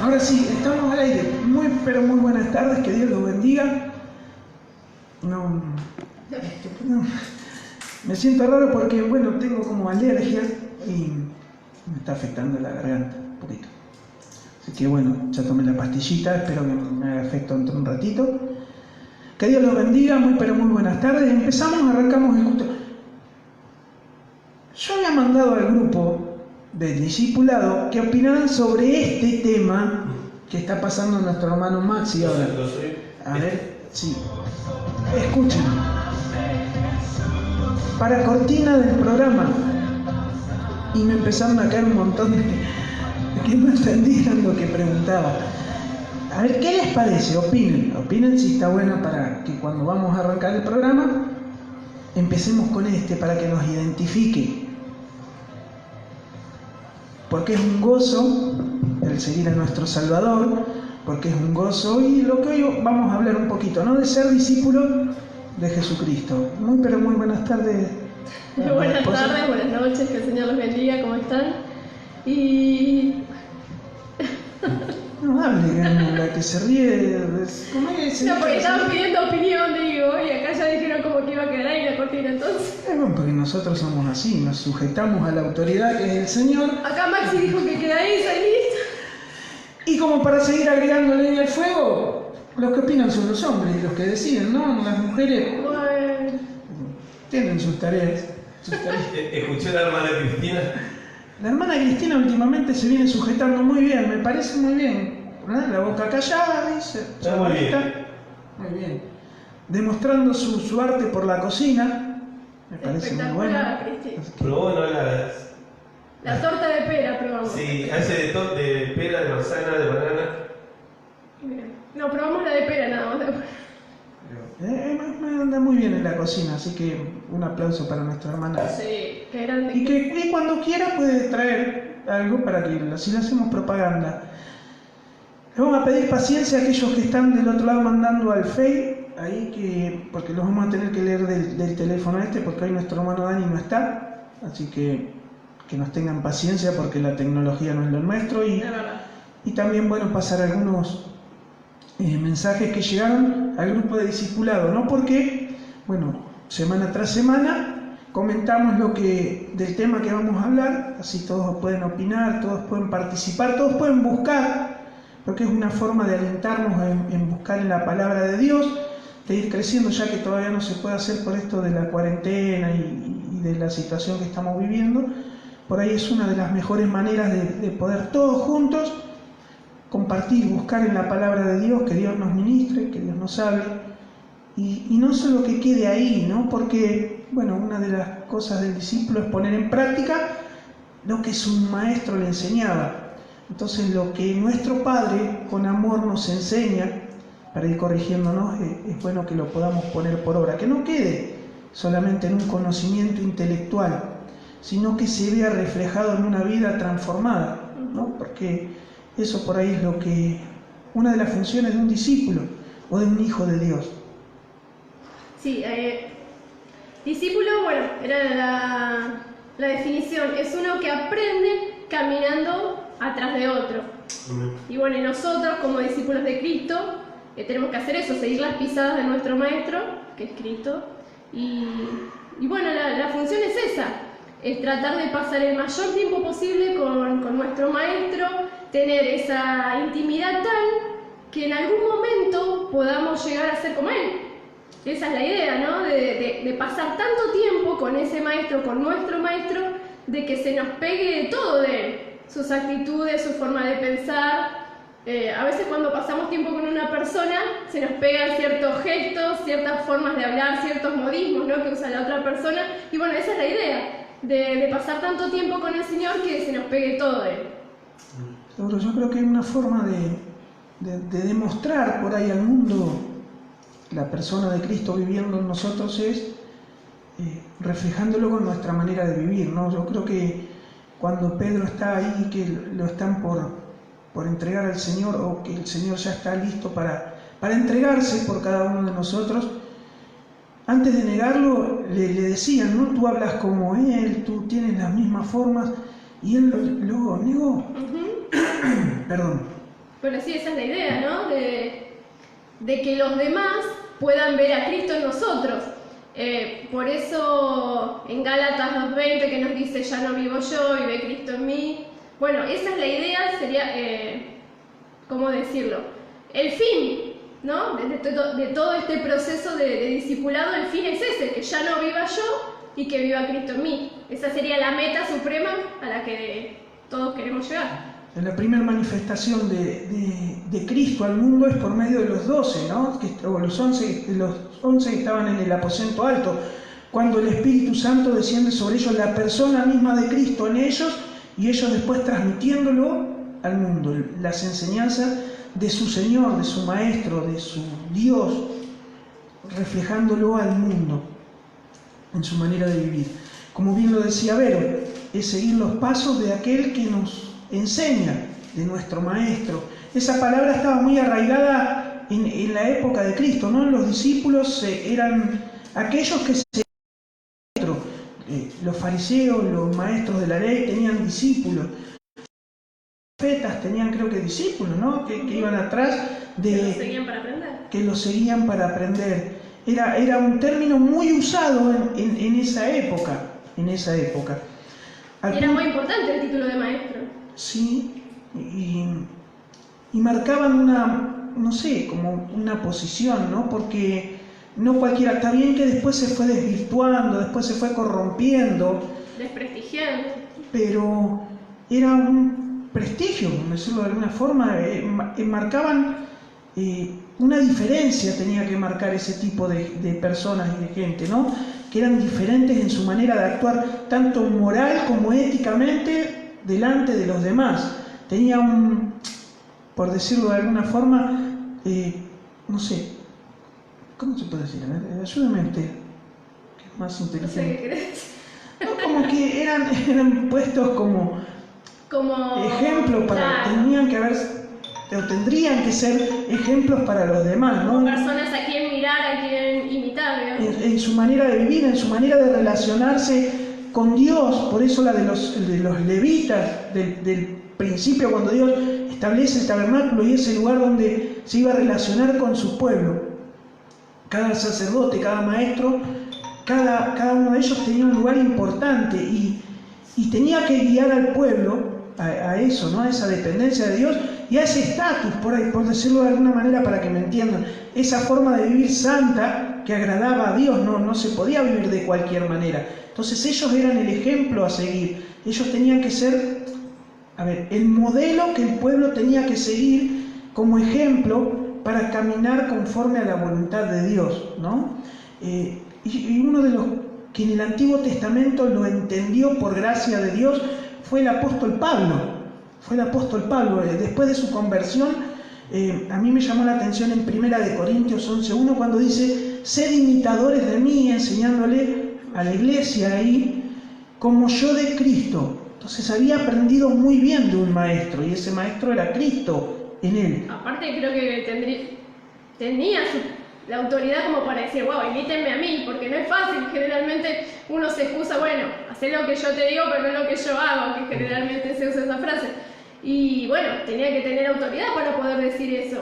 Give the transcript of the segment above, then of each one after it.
Ahora sí, estamos al aire. Pero muy buenas tardes, que Dios los bendiga. No, me siento raro porque, bueno, tengo como alergia y me está afectando la garganta un poquito. Así que bueno, ya tomé la pastillita, espero que me haga efecto dentro de un ratito. Que Dios los bendiga, pero muy buenas tardes. Arrancamos el culto. Yo había mandado al grupo del discipulado que opinaran sobre este tema que está pasando nuestro hermano Maxi ahora. A ver, sí. Escuchen. Para cortina del programa. Y me empezaron a caer un montón de que no entendían lo que preguntaba. A ver, ¿qué les parece? Opinen si está buena para que cuando vamos a arrancar el programa empecemos con para que nos identifique. Porque es un gozo el seguir a nuestro Salvador, porque es un gozo, y lo que hoy vamos a hablar un poquito, ¿no? De ser discípulo de Jesucristo. Pero muy buenas tardes. Buenas tardes, buenas noches, que el Señor los bendiga, ¿cómo están? Y... No hable, la que se ríe, ¿cómo es? No, porque estaban pidiendo opinión, digo, y acá ya dijeron como que iba a quedar ahí la cortina, entonces... Bueno, porque nosotros somos así, nos sujetamos a la autoridad que es el Señor. Acá Maxi dijo que queda ahí, está listo. Y como para seguir agregando leña al fuego, los que opinan son los hombres, los que deciden, ¿no? Las mujeres bueno, tienen sus tareas. ¿Escuché la hermana Cristina? La hermana Cristina últimamente se viene sujetando muy bien, me parece muy bien. La boca callada, dice. Muy bien. Muy bien. Demostrando su arte por la cocina. Me parece muy bueno. Cristina. Probó, ¿no? La torta de pera probamos. Sí, hace de pera, de manzana, de banana. No, probamos la de pera nada más. Me anda muy bien en la cocina, así que un aplauso para nuestra hermana. Sí, qué grande. Y cuando quiera puede traer algo para que así le hacemos propaganda. Le vamos a pedir paciencia a aquellos que están del otro lado mandando al Face, ahí porque los vamos a tener que leer del teléfono porque hoy nuestro hermano Dani no está, así que nos tengan paciencia porque la tecnología no es lo nuestro, y también pasar algunos mensajes que llegaron al grupo de discipulado, ¿no? Porque, semana tras semana comentamos del tema que vamos a hablar, así todos pueden opinar, todos pueden participar, todos pueden buscar, porque es una forma de alentarnos en buscar en la palabra de Dios, de ir creciendo, ya que todavía no se puede hacer por esto de la cuarentena y de la situación que estamos viviendo. Por ahí es una de las mejores maneras de poder todos juntos compartir, buscar en la palabra de Dios, que Dios nos ministre, que Dios nos hable, y no solo que quede ahí, ¿no? Porque, una de las cosas del discípulo es poner en práctica lo que su maestro le enseñaba. Entonces, lo que nuestro Padre con amor nos enseña, para ir corrigiéndonos, es bueno que lo podamos poner por obra, que no quede solamente en un conocimiento intelectual, sino que se vea reflejado en una vida transformada, ¿no? Porque eso por ahí es una de las funciones de un discípulo o de un hijo de Dios. Sí, discípulo, era la definición, es uno que aprende caminando atrás de otro. Y nosotros como discípulos de Cristo tenemos que hacer eso, seguir las pisadas de nuestro maestro, que es Cristo. Y la función es esa, es tratar de pasar el mayor tiempo posible con nuestro maestro, tener esa intimidad tal que en algún momento podamos llegar a ser como él. Esa es la idea, ¿no? De pasar tanto tiempo con ese maestro, con nuestro maestro, de que se nos pegue todo de él, sus actitudes, su forma de pensar. A veces cuando pasamos tiempo con una persona se nos pegan ciertos gestos, ciertas formas de hablar, ciertos modismos, ¿no? Que usa la otra persona, y esa es la idea, de pasar tanto tiempo con el Señor que se nos pegue todo de él. Seguro, yo creo que hay una forma de demostrar por ahí al mundo la persona de Cristo viviendo en nosotros es reflejándolo con nuestra manera de vivir, ¿no? Yo creo que cuando Pedro está ahí, que lo están por entregar al Señor, o que el Señor ya está listo para entregarse por cada uno de nosotros, antes de negarlo le decían, ¿no? Tú hablas como Él, tú tienes las mismas formas, y Él lo negó. Perdón. Pero sí, esa es la idea, ¿no? De que los demás puedan ver a Cristo en nosotros. Por eso en Gálatas 2:20 que nos dice ya no vivo yo y ve Cristo en mí. Bueno, esa es la idea, sería, ¿cómo decirlo? El fin, ¿no? De todo este proceso de discipulado, el fin es ese, que ya no viva yo y que viva Cristo en mí. Esa sería la meta suprema a la que todos queremos llegar. La primera manifestación de Cristo al mundo es por medio de los 12, ¿no? O los 11 que estaban en el aposento alto, cuando el Espíritu Santo desciende sobre ellos, la persona misma de Cristo en ellos, y ellos después transmitiéndolo al mundo, las enseñanzas de su Señor, de su Maestro, de su Dios, reflejándolo al mundo en su manera de vivir. Como bien lo decía Vero, es seguir los pasos de aquel que nos enseña, de nuestro Maestro. Esa palabra estaba muy arraigada en la época de Cristo, ¿no? Los discípulos eran aquellos que los fariseos, los maestros de la ley tenían discípulos. Los profetas tenían, creo que, discípulos, ¿no? Que iban atrás de... Que los seguían para aprender. Que los seguían para aprender. Era un término muy usado en esa época. Y era muy importante el título de maestro. Sí, y marcaban una, no sé, como una posición, ¿no? Porque no cualquiera, está bien que después se fue desvirtuando, después se fue corrompiendo. Desprestigiando. Pero era un prestigio, por decirlo de alguna forma, marcaban una diferencia, tenía que marcar ese tipo de personas y de gente, ¿no? Que eran diferentes en su manera de actuar, tanto moral como éticamente, delante de los demás. Tenía por decirlo de alguna forma, no sé, ¿cómo se puede decir? A ver, ayúdame usted, que es más inteligente. No sé qué querés. No, como que eran puestos como ejemplos para, claro. tendrían que ser ejemplos para los demás, ¿no? Como personas a quien mirar, a quien imitar, digamos. En su manera de vivir, en su manera de relacionarse con Dios. Por eso la de los levitas, del principio, cuando Dios establece el tabernáculo y ese lugar donde se iba a relacionar con su pueblo. Cada sacerdote, cada maestro, cada uno de ellos tenía un lugar importante y tenía que guiar al pueblo a eso, ¿no? A esa dependencia de Dios y a ese estatus, por decirlo de alguna manera para que me entiendan, esa forma de vivir santa que agradaba a Dios, no se podía vivir de cualquier manera. Entonces ellos eran el ejemplo a seguir, ellos tenían que ser, el modelo que el pueblo tenía que seguir como ejemplo para caminar conforme a la voluntad de Dios, ¿no? Y uno de los que en el Antiguo Testamento lo entendió por gracia de Dios fue el apóstol Pablo. Después de su conversión, a mí me llamó la atención en 1 Corintios 11:1 cuando dice: sed imitadores de mí, enseñándole a la iglesia ahí, como yo de Cristo. Entonces había aprendido muy bien de un maestro, y ese maestro era Cristo en él. Aparte creo que tenía la autoridad como para decir, wow, imítenme a mí, porque no es fácil. Generalmente uno se excusa, bueno, hacé lo que yo te digo, pero no lo que yo hago, que generalmente se usa esa frase. Y bueno, tenía que tener autoridad para poder decir eso.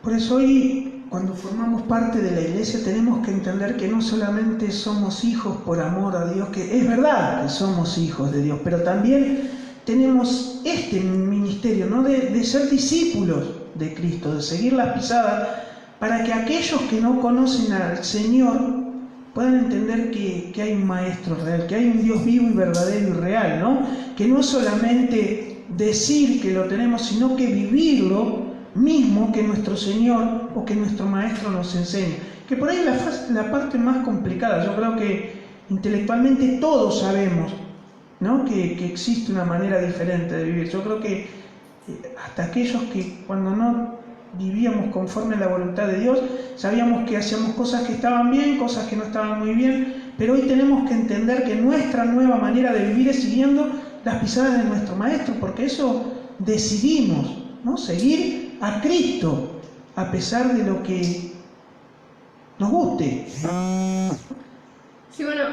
Por eso hoy, cuando formamos parte de la iglesia, tenemos que entender que no solamente somos hijos por amor a Dios, que es verdad que somos hijos de Dios, pero también tenemos este ministerio, ¿no? De ser discípulos de Cristo, de seguir las pisadas, para que aquellos que no conocen al Señor puedan entender que hay un Maestro real, que hay un Dios vivo y verdadero y real, ¿no? Que no es solamente decir que lo tenemos, sino que vivirlo mismo que nuestro Señor o que nuestro Maestro nos enseña. Que por ahí es la parte más complicada. Yo creo que intelectualmente todos sabemos, ¿no? que existe una manera diferente de vivir. Yo creo que hasta aquellos que cuando no vivíamos conforme a la voluntad de Dios, sabíamos que hacíamos cosas que estaban bien, cosas que no estaban muy bien, pero hoy tenemos que entender que nuestra nueva manera de vivir es siguiendo las pisadas de nuestro Maestro, porque eso decidimos, ¿no? Seguir a Cristo a pesar de lo que nos guste. Sí, bueno,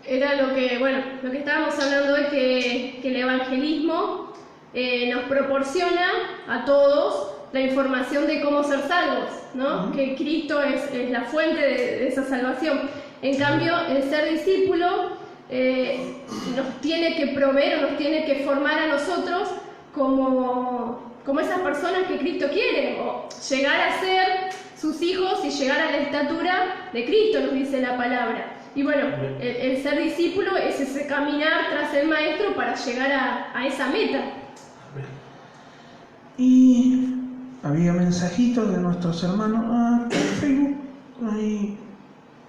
era lo que estábamos hablando hoy, que el evangelismo nos proporciona a todos la información de cómo ser salvos, ¿no? Que Cristo es la fuente de esa salvación. En cambio, el ser discípulo nos tiene que proveer o nos tiene que formar a nosotros como esas personas que Cristo quiere, o llegar a ser sus hijos y llegar a la estatura de Cristo, nos dice la palabra. Y bueno, el ser discípulo es ese caminar tras el Maestro para llegar a esa meta. Y había mensajitos de nuestros hermanos por Facebook. Ahí,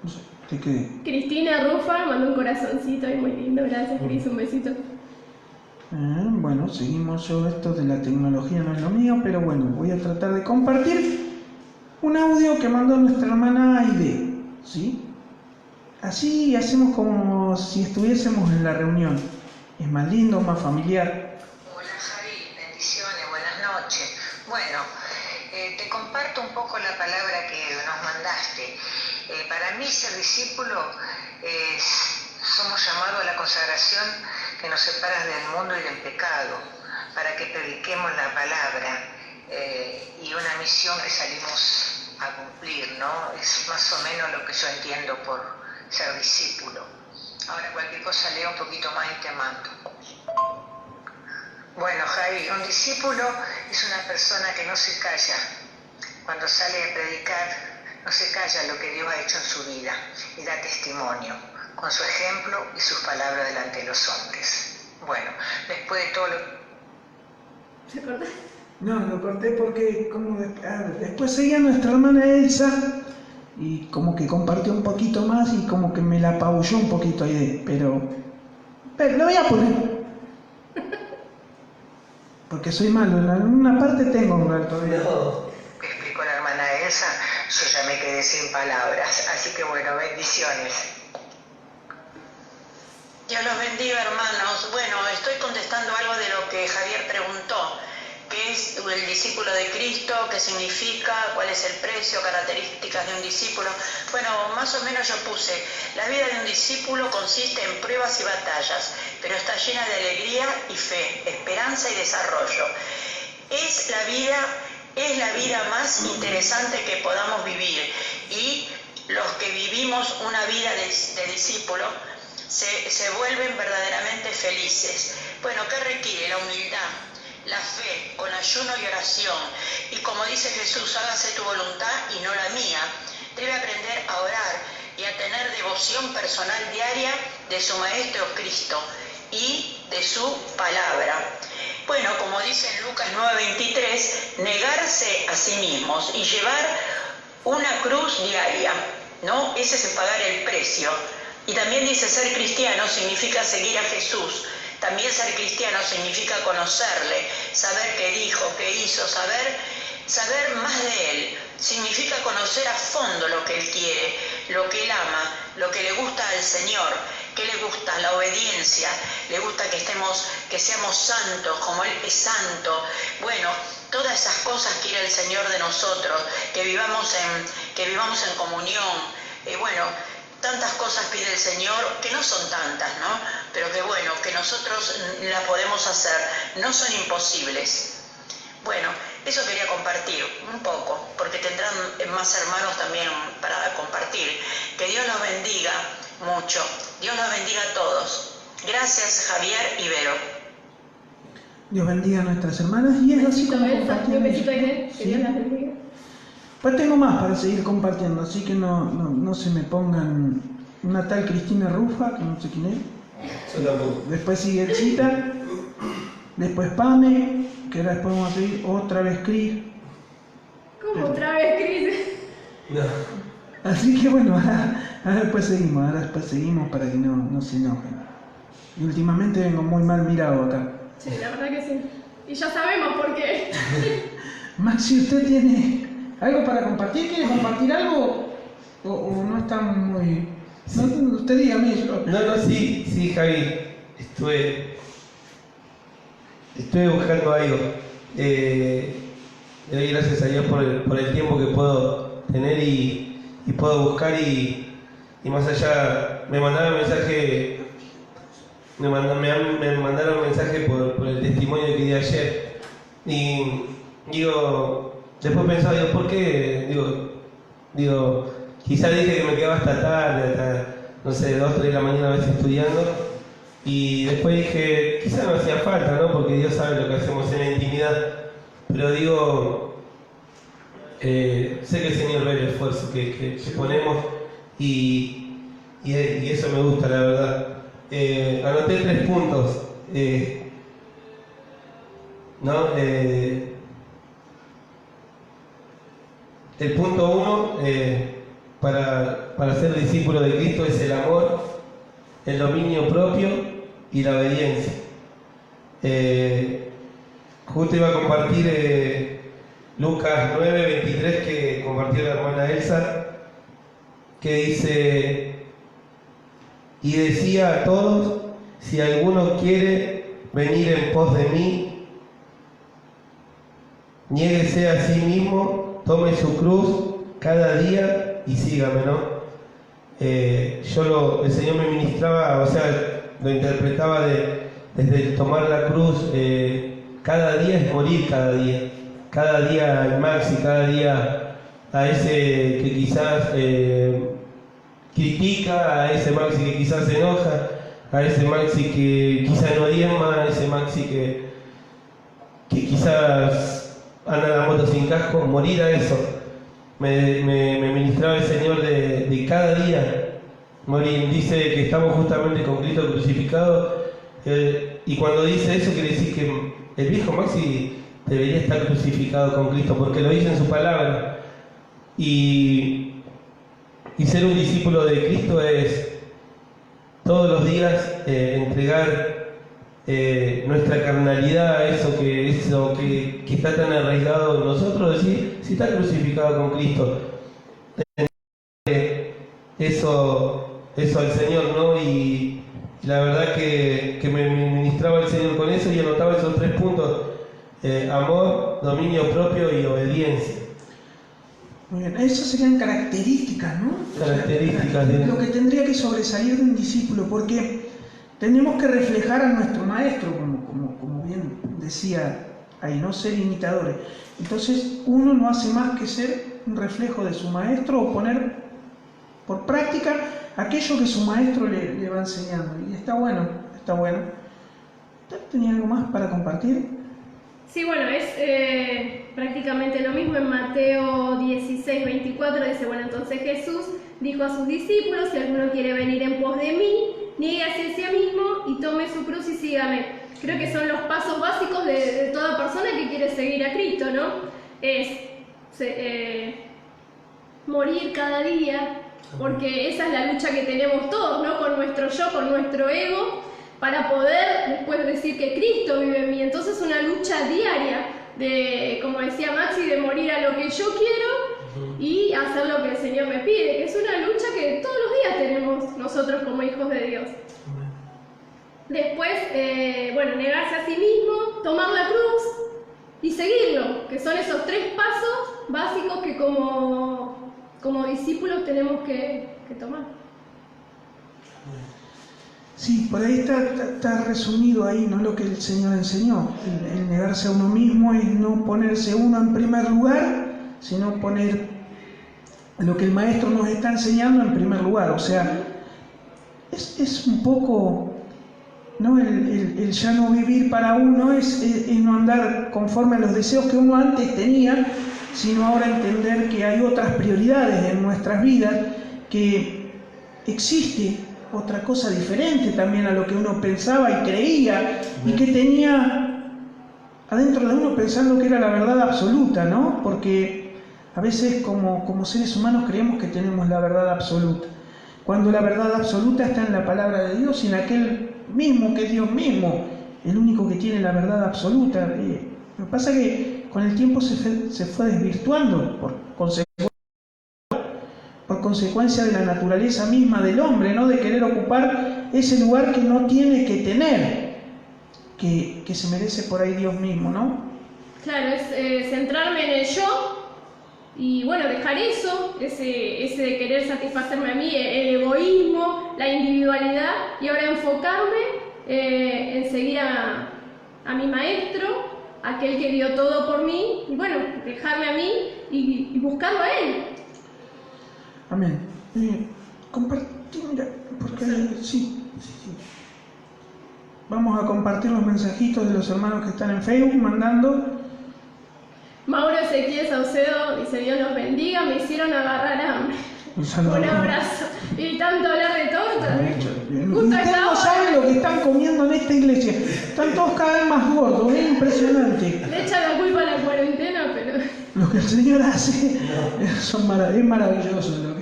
no sé, te quedé. Cristina Rufa mandó un corazoncito ahí muy lindo, gracias Cris, un besito. Bueno, seguimos. Yo esto de la tecnología no es lo mío, pero bueno, voy a tratar de compartir un audio que mandó nuestra hermana Aide, ¿sí? Así hacemos como si estuviésemos en la reunión. Es más lindo, más familiar. Hola Javi, bendiciones, buenas noches. Bueno, te comparto un poco la palabra que nos mandaste. Para mí ser discípulo somos llamados a la consagración que nos separa del mundo y del pecado, para que prediquemos la palabra y una misión que salimos a cumplir, ¿no? Es más o menos lo que yo entiendo por ser discípulo. Ahora cualquier cosa leo un poquito más y te mando. Bueno, Javi, un discípulo es una persona que no se calla. Cuando sale a predicar, no se calla lo que Dios ha hecho en su vida y da testimonio con su ejemplo y sus palabras delante de los hombres. Bueno, después de todo lo... ¿Se cortó? No, lo corté porque después seguía nuestra hermana Elsa y como que compartió un poquito más y como que me la apabulló un poquito ahí, pero lo voy a poner. Porque soy malo, en una parte tengo un rato todavía. No. que explicó la hermana Elsa, yo ya me quedé sin palabras. Así que bueno, bendiciones. Dios los bendiga, hermanos. Bueno, estoy contestando algo de lo que Javier preguntó. ¿Qué es el discípulo de Cristo? ¿Qué significa? ¿Cuál es el precio? ¿Características de un discípulo? Bueno, más o menos yo puse, la vida de un discípulo consiste en pruebas y batallas, pero está llena de alegría y fe, esperanza y desarrollo. Es la vida más interesante que podamos vivir, y los que vivimos una vida de discípulo se vuelven verdaderamente felices. Bueno, ¿qué requiere? La humildad, la fe, con ayuno y oración. Y como dice Jesús, hágase tu voluntad y no la mía. Debe aprender a orar y a tener devoción personal diaria de su Maestro Cristo y de su palabra. Bueno, como dice en Lucas 9:23, negarse a sí mismos y llevar una cruz diaria, ¿no? Ese es pagar el precio. Y también dice, ser cristiano significa seguir a Jesús. También ser cristiano significa conocerle, saber qué dijo, qué hizo, saber más de él. Significa conocer a fondo lo que él quiere, lo que él ama, lo que le gusta al Señor. ¿Qué le gusta? La obediencia. Le gusta que seamos santos como él es santo. Bueno, todas esas cosas quiere el Señor de nosotros, que vivamos en comunión. Bueno, tantas cosas pide el Señor, que no son tantas, ¿no? Pero que bueno, que nosotros las podemos hacer, no son imposibles. Bueno, eso quería compartir un poco, porque tendrán más hermanos también para compartir. Que Dios los bendiga mucho, Dios los bendiga a todos. Gracias, Javier y Vero. Dios bendiga a nuestras hermanas y es así como compartimos. Un besito ahí, que ¿Sí? Dios las bendiga. Pues tengo más para seguir compartiendo, así que no se me pongan una tal Cristina Rufa, que no sé quién es. Yo tampoco. Después sigue Elcita, después Pame, que ahora después vamos a seguir otra vez Cris. ¿Cómo otra vez, Cris? No. Así que bueno, ahora después seguimos para que no se enojen. Y últimamente vengo muy mal mirado acá. Sí, la verdad que sí. Y ya sabemos por qué. Maxi, ¿usted tiene algo para compartir? ¿Quiere compartir algo? ¿O no está muy...? No, usted dígame. No, sí, Javi. Estuve buscando algo. Le doy gracias a Dios por el tiempo que puedo tener y puedo buscar y más allá. Me mandaba un mensaje me mandaron un mensaje por el testimonio que di ayer. Y digo, después pensaba, digo, ¿por qué? Digo, quizás dije que me quedaba hasta tarde, hasta, no sé, 2, 3 de la mañana a veces estudiando. Y después dije, quizás no hacía falta, ¿no? Porque Dios sabe lo que hacemos en la intimidad. Pero digo, sé que el Señor ve el esfuerzo que ponemos y eso me gusta, la verdad. Anoté 3 puntos. ¿No? El punto 1, para ser discípulo de Cristo, es el amor, el dominio propio y la obediencia. Justo iba a compartir Lucas 9:23 que compartió la hermana Elsa, que dice: y decía a todos, si alguno quiere venir en pos de mí, niéguese a sí mismo, tome su cruz cada día y sígame, ¿no? El Señor me ministraba, o sea, lo interpretaba desde el tomar la cruz. Cada día es morir cada día al Maxi, cada día a ese que quizás critica, a ese Maxi que quizás se enoja, a ese Maxi que quizás no diezma, a ese Maxi que quizás anda la moto sin casco, morir a eso. Me ministraba el Señor de cada día morir. Dice que estamos justamente con Cristo crucificado, y cuando dice eso quiere decir que el viejo Maxi debería estar crucificado con Cristo, porque lo dice en su palabra. Y ser un discípulo de Cristo es todos los días entregar nuestra carnalidad a eso que está tan arraigado en nosotros, decir, si está crucificado con Cristo, eso al Señor, ¿no? Y la verdad que me ministraba el Señor con eso y anotaba esos 3 puntos: amor, dominio propio y obediencia. Muy bien, esas serían características, ¿no? Características de lo que tendría que sobresalir de un discípulo, porque tenemos que reflejar a nuestro maestro, como bien decía ahí, ¿no? Ser imitadores. Entonces, uno no hace más que ser un reflejo de su maestro o poner por práctica aquello que su maestro le va enseñando. Y está bueno, está bueno. ¿Tenía algo más para compartir? Sí, bueno, es prácticamente lo mismo en Mateo 16:24, dice, bueno, entonces Jesús dijo a sus discípulos, si alguno quiere venir en pos de mí, niéguese a sí mismo y tome su cruz y sígame. Creo que son los pasos básicos de toda persona que quiere seguir a Cristo, ¿no? Es morir cada día, porque esa es la lucha que tenemos todos, ¿no? Con nuestro yo, con nuestro ego, para poder después decir que Cristo vive en mí. Entonces una lucha diaria de, como decía Maxi, de morir a lo que yo quiero y hacer lo que el Señor me pide, que es una lucha que todos los días tenemos nosotros como hijos de Dios. Después, bueno, negarse a sí mismo, tomar la cruz y seguirlo, que son esos 3 pasos básicos que como discípulos tenemos que tomar. Sí, por ahí está resumido ahí, ¿no? Lo que el Señor enseñó. El negarse a uno mismo es no ponerse uno en primer lugar, sino poner lo que el Maestro nos está enseñando en primer lugar. O sea, es un poco, ¿no? El ya no vivir para uno es no andar conforme a los deseos que uno antes tenía, sino ahora entender que hay otras prioridades en nuestras vidas, que existe otra cosa diferente también a lo que uno pensaba y creía y que tenía adentro de uno pensando que era la verdad absoluta, ¿no? Porque a veces como seres humanos creemos que tenemos la verdad absoluta, cuando la verdad absoluta está en la palabra de Dios y en aquel mismo que es Dios mismo, el único que tiene la verdad absoluta. Lo que pasa es que con el tiempo se fue desvirtuando por consecuencia de la naturaleza misma del hombre, ¿no? De querer ocupar ese lugar que no tiene que tener, que se merece por ahí Dios mismo, ¿no? Claro, es centrarme en el yo y bueno, dejar eso, ese de querer satisfacerme a mí, el egoísmo, la individualidad, y ahora enfocarme en seguir a mi maestro, aquel que dio todo por mí, y bueno, dejarme a mí y buscarlo a él. Amén. Compartir, mira, porque sí. Vamos a compartir los mensajitos de los hermanos que están en Facebook mandando. Mauro Ezequiel Saucedo dice: Dios los bendiga, me hicieron agarrar hambre. Un abrazo. Y tanto hablar de torta. Ustedes no saben lo que están comiendo en esta iglesia. Están todos cada vez más gordos, es impresionante. Le echan la culpa a la cuarentena, pero... Lo que el Señor hace es maravilloso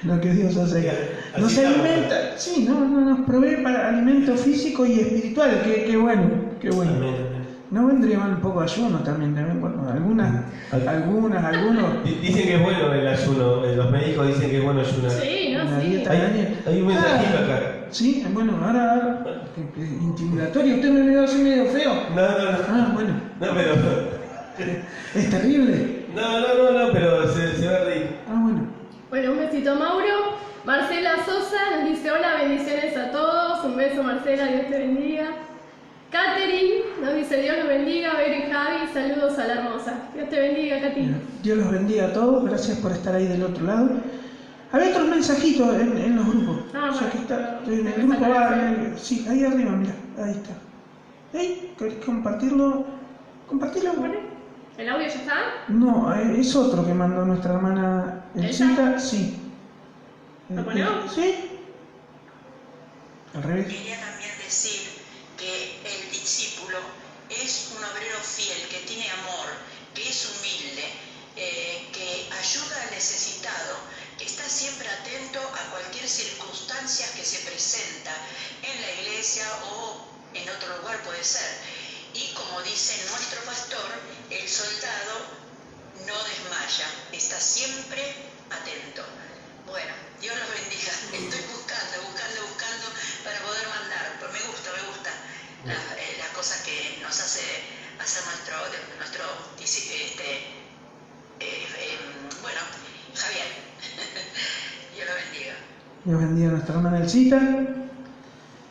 lo que Dios hace. Nos alimenta, sí, nos provee para alimento físico y espiritual, qué bueno. No vendría mal un poco de ayuno también, bueno, algunos. Dicen que es bueno el ayuno, los médicos dicen que es bueno ayunar. Sí, no, sí. Hay un mensajito acá. Sí, bueno, ahora intimidatorio, ¿usted me veo así medio feo? No. Ah, bueno. No, pero... ¿Es terrible? No, pero se va a reír. Ah, bueno. Bueno, un besito a Mauro. Marcela Sosa nos dice: hola, bendiciones a todos. Un beso, Marcela, Dios te bendiga. Catherine nos dice: Dios los bendiga. Ver y Javi, saludos a la hermosa. Dios te bendiga, Katy. Dios los bendiga a todos, gracias por estar ahí del otro lado. Había otros mensajitos en los grupos. Bueno, que está, en el grupo sí, ahí arriba, mira, ahí está. ¿Querés compartirlo? ¿Compartirlo? ¿El audio ya está? No, es otro que mandó nuestra hermana Elcita, sí. ¿Lo ponemos? Sí. Al revés. Quería también decir que el discípulo es un obrero fiel, que tiene amor, que es humilde, que ayuda al necesitado, que está siempre atento a cualquier circunstancia que se presenta en la iglesia o en otro lugar puede ser. Y como dice nuestro pastor, el soldado no desmaya, está siempre atento. Bueno, Dios los bendiga. Estoy buscando para poder mandar, pero me gusta las cosas que nos hace hacer nuestro bueno, Javier. Dios lo bendiga. Dios bendiga a nuestra hermana Elcita.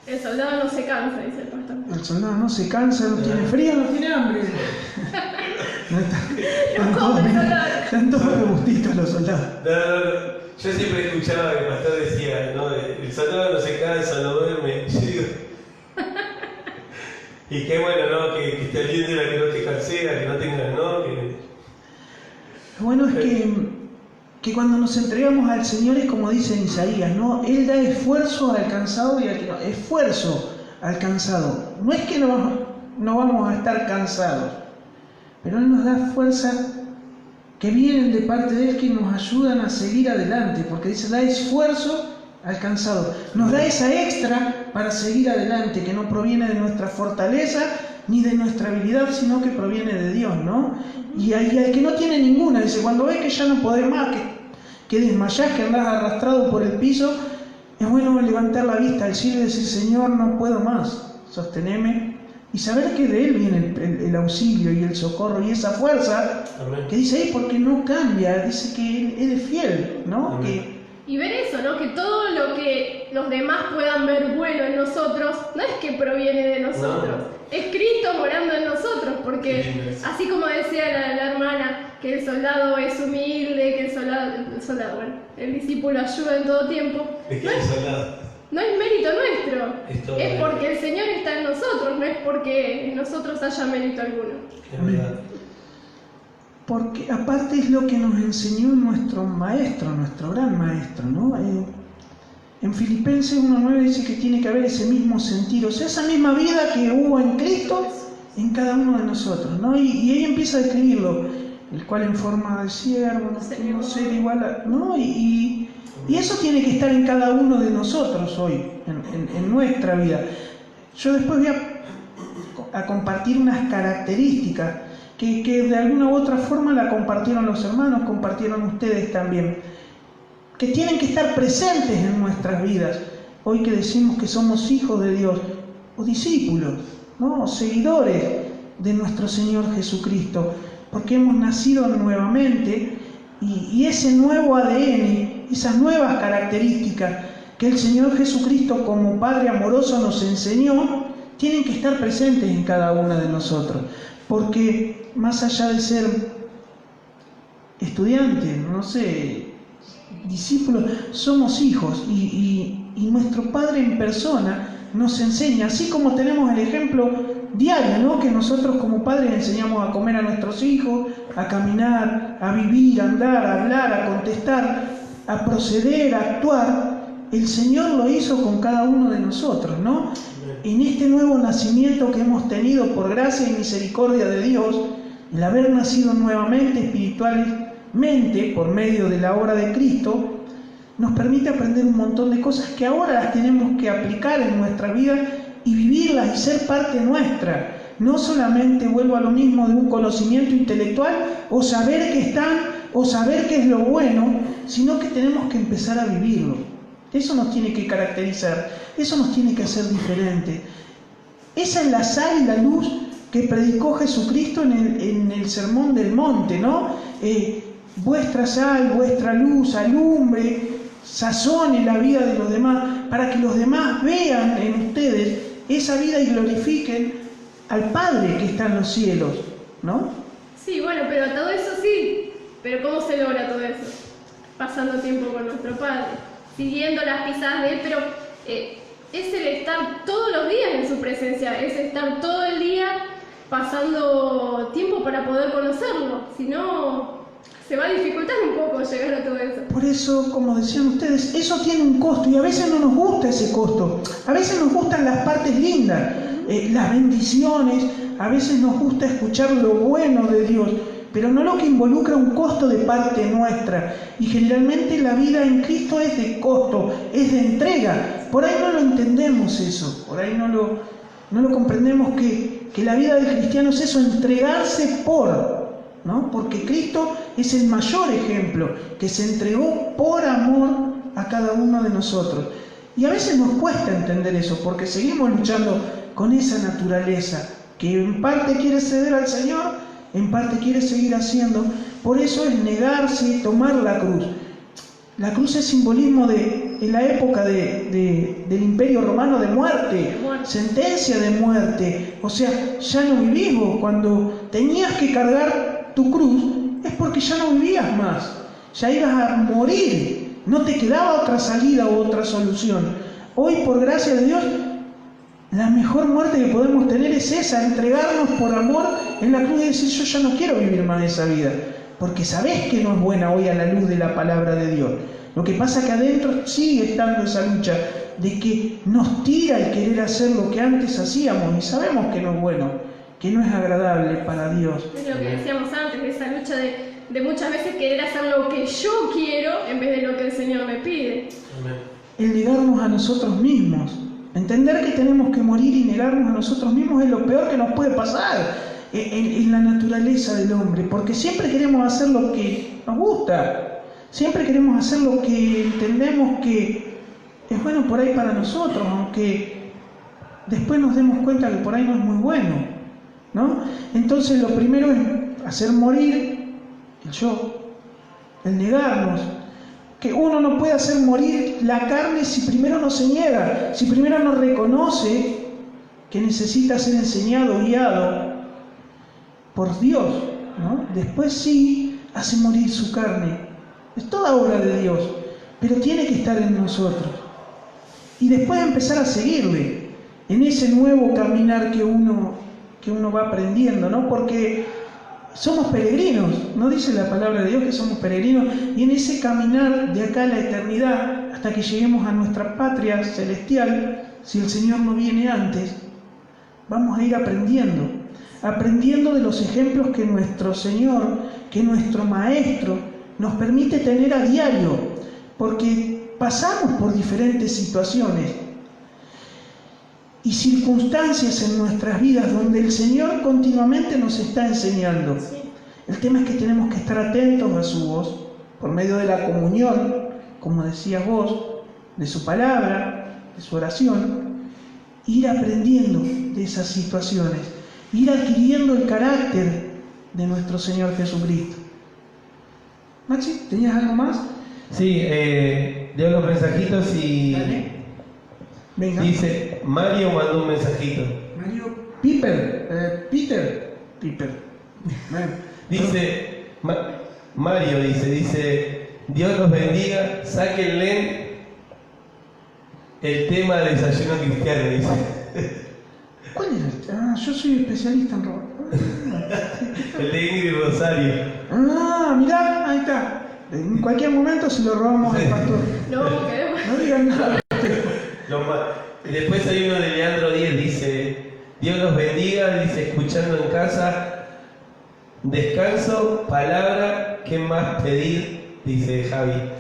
El soldado no se cansa, dice el pastor. El soldado no se cansa, no tiene frío, no tiene hambre. Están todos robustitos los soldados. No. Yo siempre escuchaba que el pastor decía, ¿no? El soldado no se cansa, no duerme. Yo digo... Y qué bueno, ¿no? Que te aliente la que no te cansea, que no tengas, ¿no? Lo bueno es que cuando nos entregamos al Señor es como dice en Isaías, ¿no? Él da esfuerzo al cansado y al que no. Esfuerzo al cansado. No es que no vamos a estar cansados, pero Él nos da fuerza que vienen de parte de Él, que nos ayudan a seguir adelante, porque dice, da esfuerzo al cansado. Nos da esa extra para seguir adelante, que no proviene de nuestra fortaleza ni de nuestra habilidad, sino que proviene de Dios, ¿no? Y al que no tiene ninguna, dice, cuando ves que ya no podés más, que desmayás, que andás arrastrado por el piso, es bueno levantar la vista al cielo y decir, Señor, no puedo más, sosteneme. Y saber que de Él viene el auxilio y el socorro y esa fuerza. Amén. Que dice ahí porque no cambia, dice que Él es fiel, ¿no? Y ver eso, ¿no? Que todo lo que los demás puedan ver bueno en nosotros, no es que proviene de nosotros, es Cristo morando en nosotros, porque así como decía la hermana, que el soldado es humilde, que el discípulo ayuda en todo tiempo. ¿De qué el soldado? No es mérito nuestro, es porque el Señor está en nosotros, no es porque en nosotros haya mérito alguno. Porque aparte es lo que nos enseñó nuestro maestro, nuestro gran maestro, ¿no? En Filipenses 1:9 dice que tiene que haber ese mismo sentido, o sea, esa misma vida que hubo en Cristo en cada uno de nosotros, ¿no? Y ahí empieza a describirlo, el cual en forma de siervo, no ser igual a, ¿no? Y eso tiene que estar en cada uno de nosotros hoy, en nuestra vida. Yo después voy a compartir unas características que de alguna u otra forma la compartieron los hermanos, compartieron ustedes también, que tienen que estar presentes en nuestras vidas, hoy que decimos que somos hijos de Dios, o discípulos, ¿no? O seguidores de nuestro Señor Jesucristo, porque hemos nacido nuevamente y ese nuevo ADN, esas nuevas características que el Señor Jesucristo como Padre amoroso nos enseñó, tienen que estar presentes en cada una de nosotros, porque más allá de ser estudiantes, no sé, discípulos, somos hijos y nuestro Padre en persona nos enseña, así como tenemos el ejemplo diario, ¿no? Que nosotros como padres enseñamos a comer a nuestros hijos, a caminar, a vivir, a andar, a hablar, a contestar, a proceder, a actuar. El Señor lo hizo con cada uno de nosotros, ¿no? En este nuevo nacimiento que hemos tenido por gracia y misericordia de Dios, el haber nacido nuevamente espiritualmente por medio de la obra de Cristo, nos permite aprender un montón de cosas que ahora las tenemos que aplicar en nuestra vida y vivirlas y ser parte nuestra. No solamente, vuelvo a lo mismo, de un conocimiento intelectual o saber que están o saber qué es lo bueno, sino que tenemos que empezar a vivirlo. Eso nos tiene que caracterizar, eso nos tiene que hacer diferentes. Esa es la sal y la luz que predicó Jesucristo en el Sermón del Monte, ¿no? Vuestra sal, vuestra luz, alumbre, sazone la vida de los demás, para que los demás vean en ustedes esa vida y glorifiquen al Padre que está en los cielos, ¿no? Sí, bueno, pero todo eso sí, pero ¿cómo se logra todo eso? Pasando tiempo con nuestro Padre, siguiendo las pisadas de Él, pero es el estar todos los días en su presencia, es estar todo el día pasando tiempo para poder conocerlo, si no se va a dificultar un poco llegar a todo eso. Por eso, como decían ustedes, eso tiene un costo y a veces no nos gusta ese costo. A veces nos gustan las partes lindas, las bendiciones, a veces nos gusta escuchar lo bueno de Dios, pero no lo que involucra un costo de parte nuestra. Y generalmente la vida en Cristo es de costo, es de entrega. Por ahí no lo entendemos eso, por ahí no lo comprendemos que la vida del cristiano es eso, entregarse ¿no? Porque Cristo es el mayor ejemplo, que se entregó por amor a cada uno de nosotros. Y a veces nos cuesta entender eso, porque seguimos luchando con esa naturaleza, que en parte quiere ceder al Señor, en parte quiere seguir haciendo. Por eso es negarse, tomar la cruz. La cruz es simbolismo en la época del Imperio Romano de muerte, sentencia de muerte. O sea, ya no vivís vos. Cuando tenías que cargar tu cruz, es porque ya no vivías más. Ya ibas a morir. No te quedaba otra salida o otra solución. Hoy, por gracia de Dios, la mejor muerte que podemos tener es esa, entregarnos por amor en la cruz y decir, yo ya no quiero vivir más esa vida. Porque sabés que no es buena hoy a la luz de la palabra de Dios. Lo que pasa es que adentro sigue estando esa lucha de que nos tira el querer hacer lo que antes hacíamos y sabemos que no es bueno, que no es agradable para Dios. Es lo que decíamos antes, esa lucha de muchas veces querer hacer lo que yo quiero en vez de lo que el Señor me pide. El negarnos a nosotros mismos. Entender que tenemos que morir y negarnos a nosotros mismos es lo peor que nos puede pasar en la naturaleza del hombre, porque siempre queremos hacer lo que nos gusta, siempre queremos hacer lo que entendemos que es bueno por ahí para nosotros, aunque después nos demos cuenta que por ahí no es muy bueno, ¿no? Entonces lo primero es hacer morir el yo, el negarnos, que uno no puede hacer morir la carne si primero no se niega, si primero no reconoce que necesita ser enseñado, guiado por Dios, ¿no? Después sí hace morir su carne. Es toda obra de Dios, pero tiene que estar en nosotros. Y después empezar a seguirle en ese nuevo caminar que uno va aprendiendo, ¿no? Porque somos peregrinos, ¿no dice la palabra de Dios que somos peregrinos? Y en ese caminar de acá a la eternidad, hasta que lleguemos a nuestra patria celestial, si el Señor no viene antes, vamos a ir aprendiendo de los ejemplos que nuestro Señor, que nuestro Maestro nos permite tener a diario, porque pasamos por diferentes situaciones y circunstancias en nuestras vidas donde el Señor continuamente nos está enseñando. El tema es que tenemos que estar atentos a su voz, por medio de la comunión, como decías vos, de su palabra, de su oración, ir aprendiendo de esas situaciones, ir adquiriendo el carácter de nuestro Señor Jesucristo. Maxi, ¿tenías algo más? Sí, leo los mensajitos y Dale. Venga. dice, Mario mandó un mensajito. Mario Piper. Peter. Bueno, Dice, Mario dice, Dios los bendiga, sáquenle el tema del desayuno cristiano, dice. ¿Cuál es? Yo soy especialista en robo. El de Ingrid Rosario. Mirá, ahí está. En cualquier momento se lo robamos al pastor. No, queremos. No digan nada. Después hay uno de Leandro 10, dice, Dios los bendiga, dice, escuchando en casa, descanso, palabra, ¿qué más pedir? Dice Javi.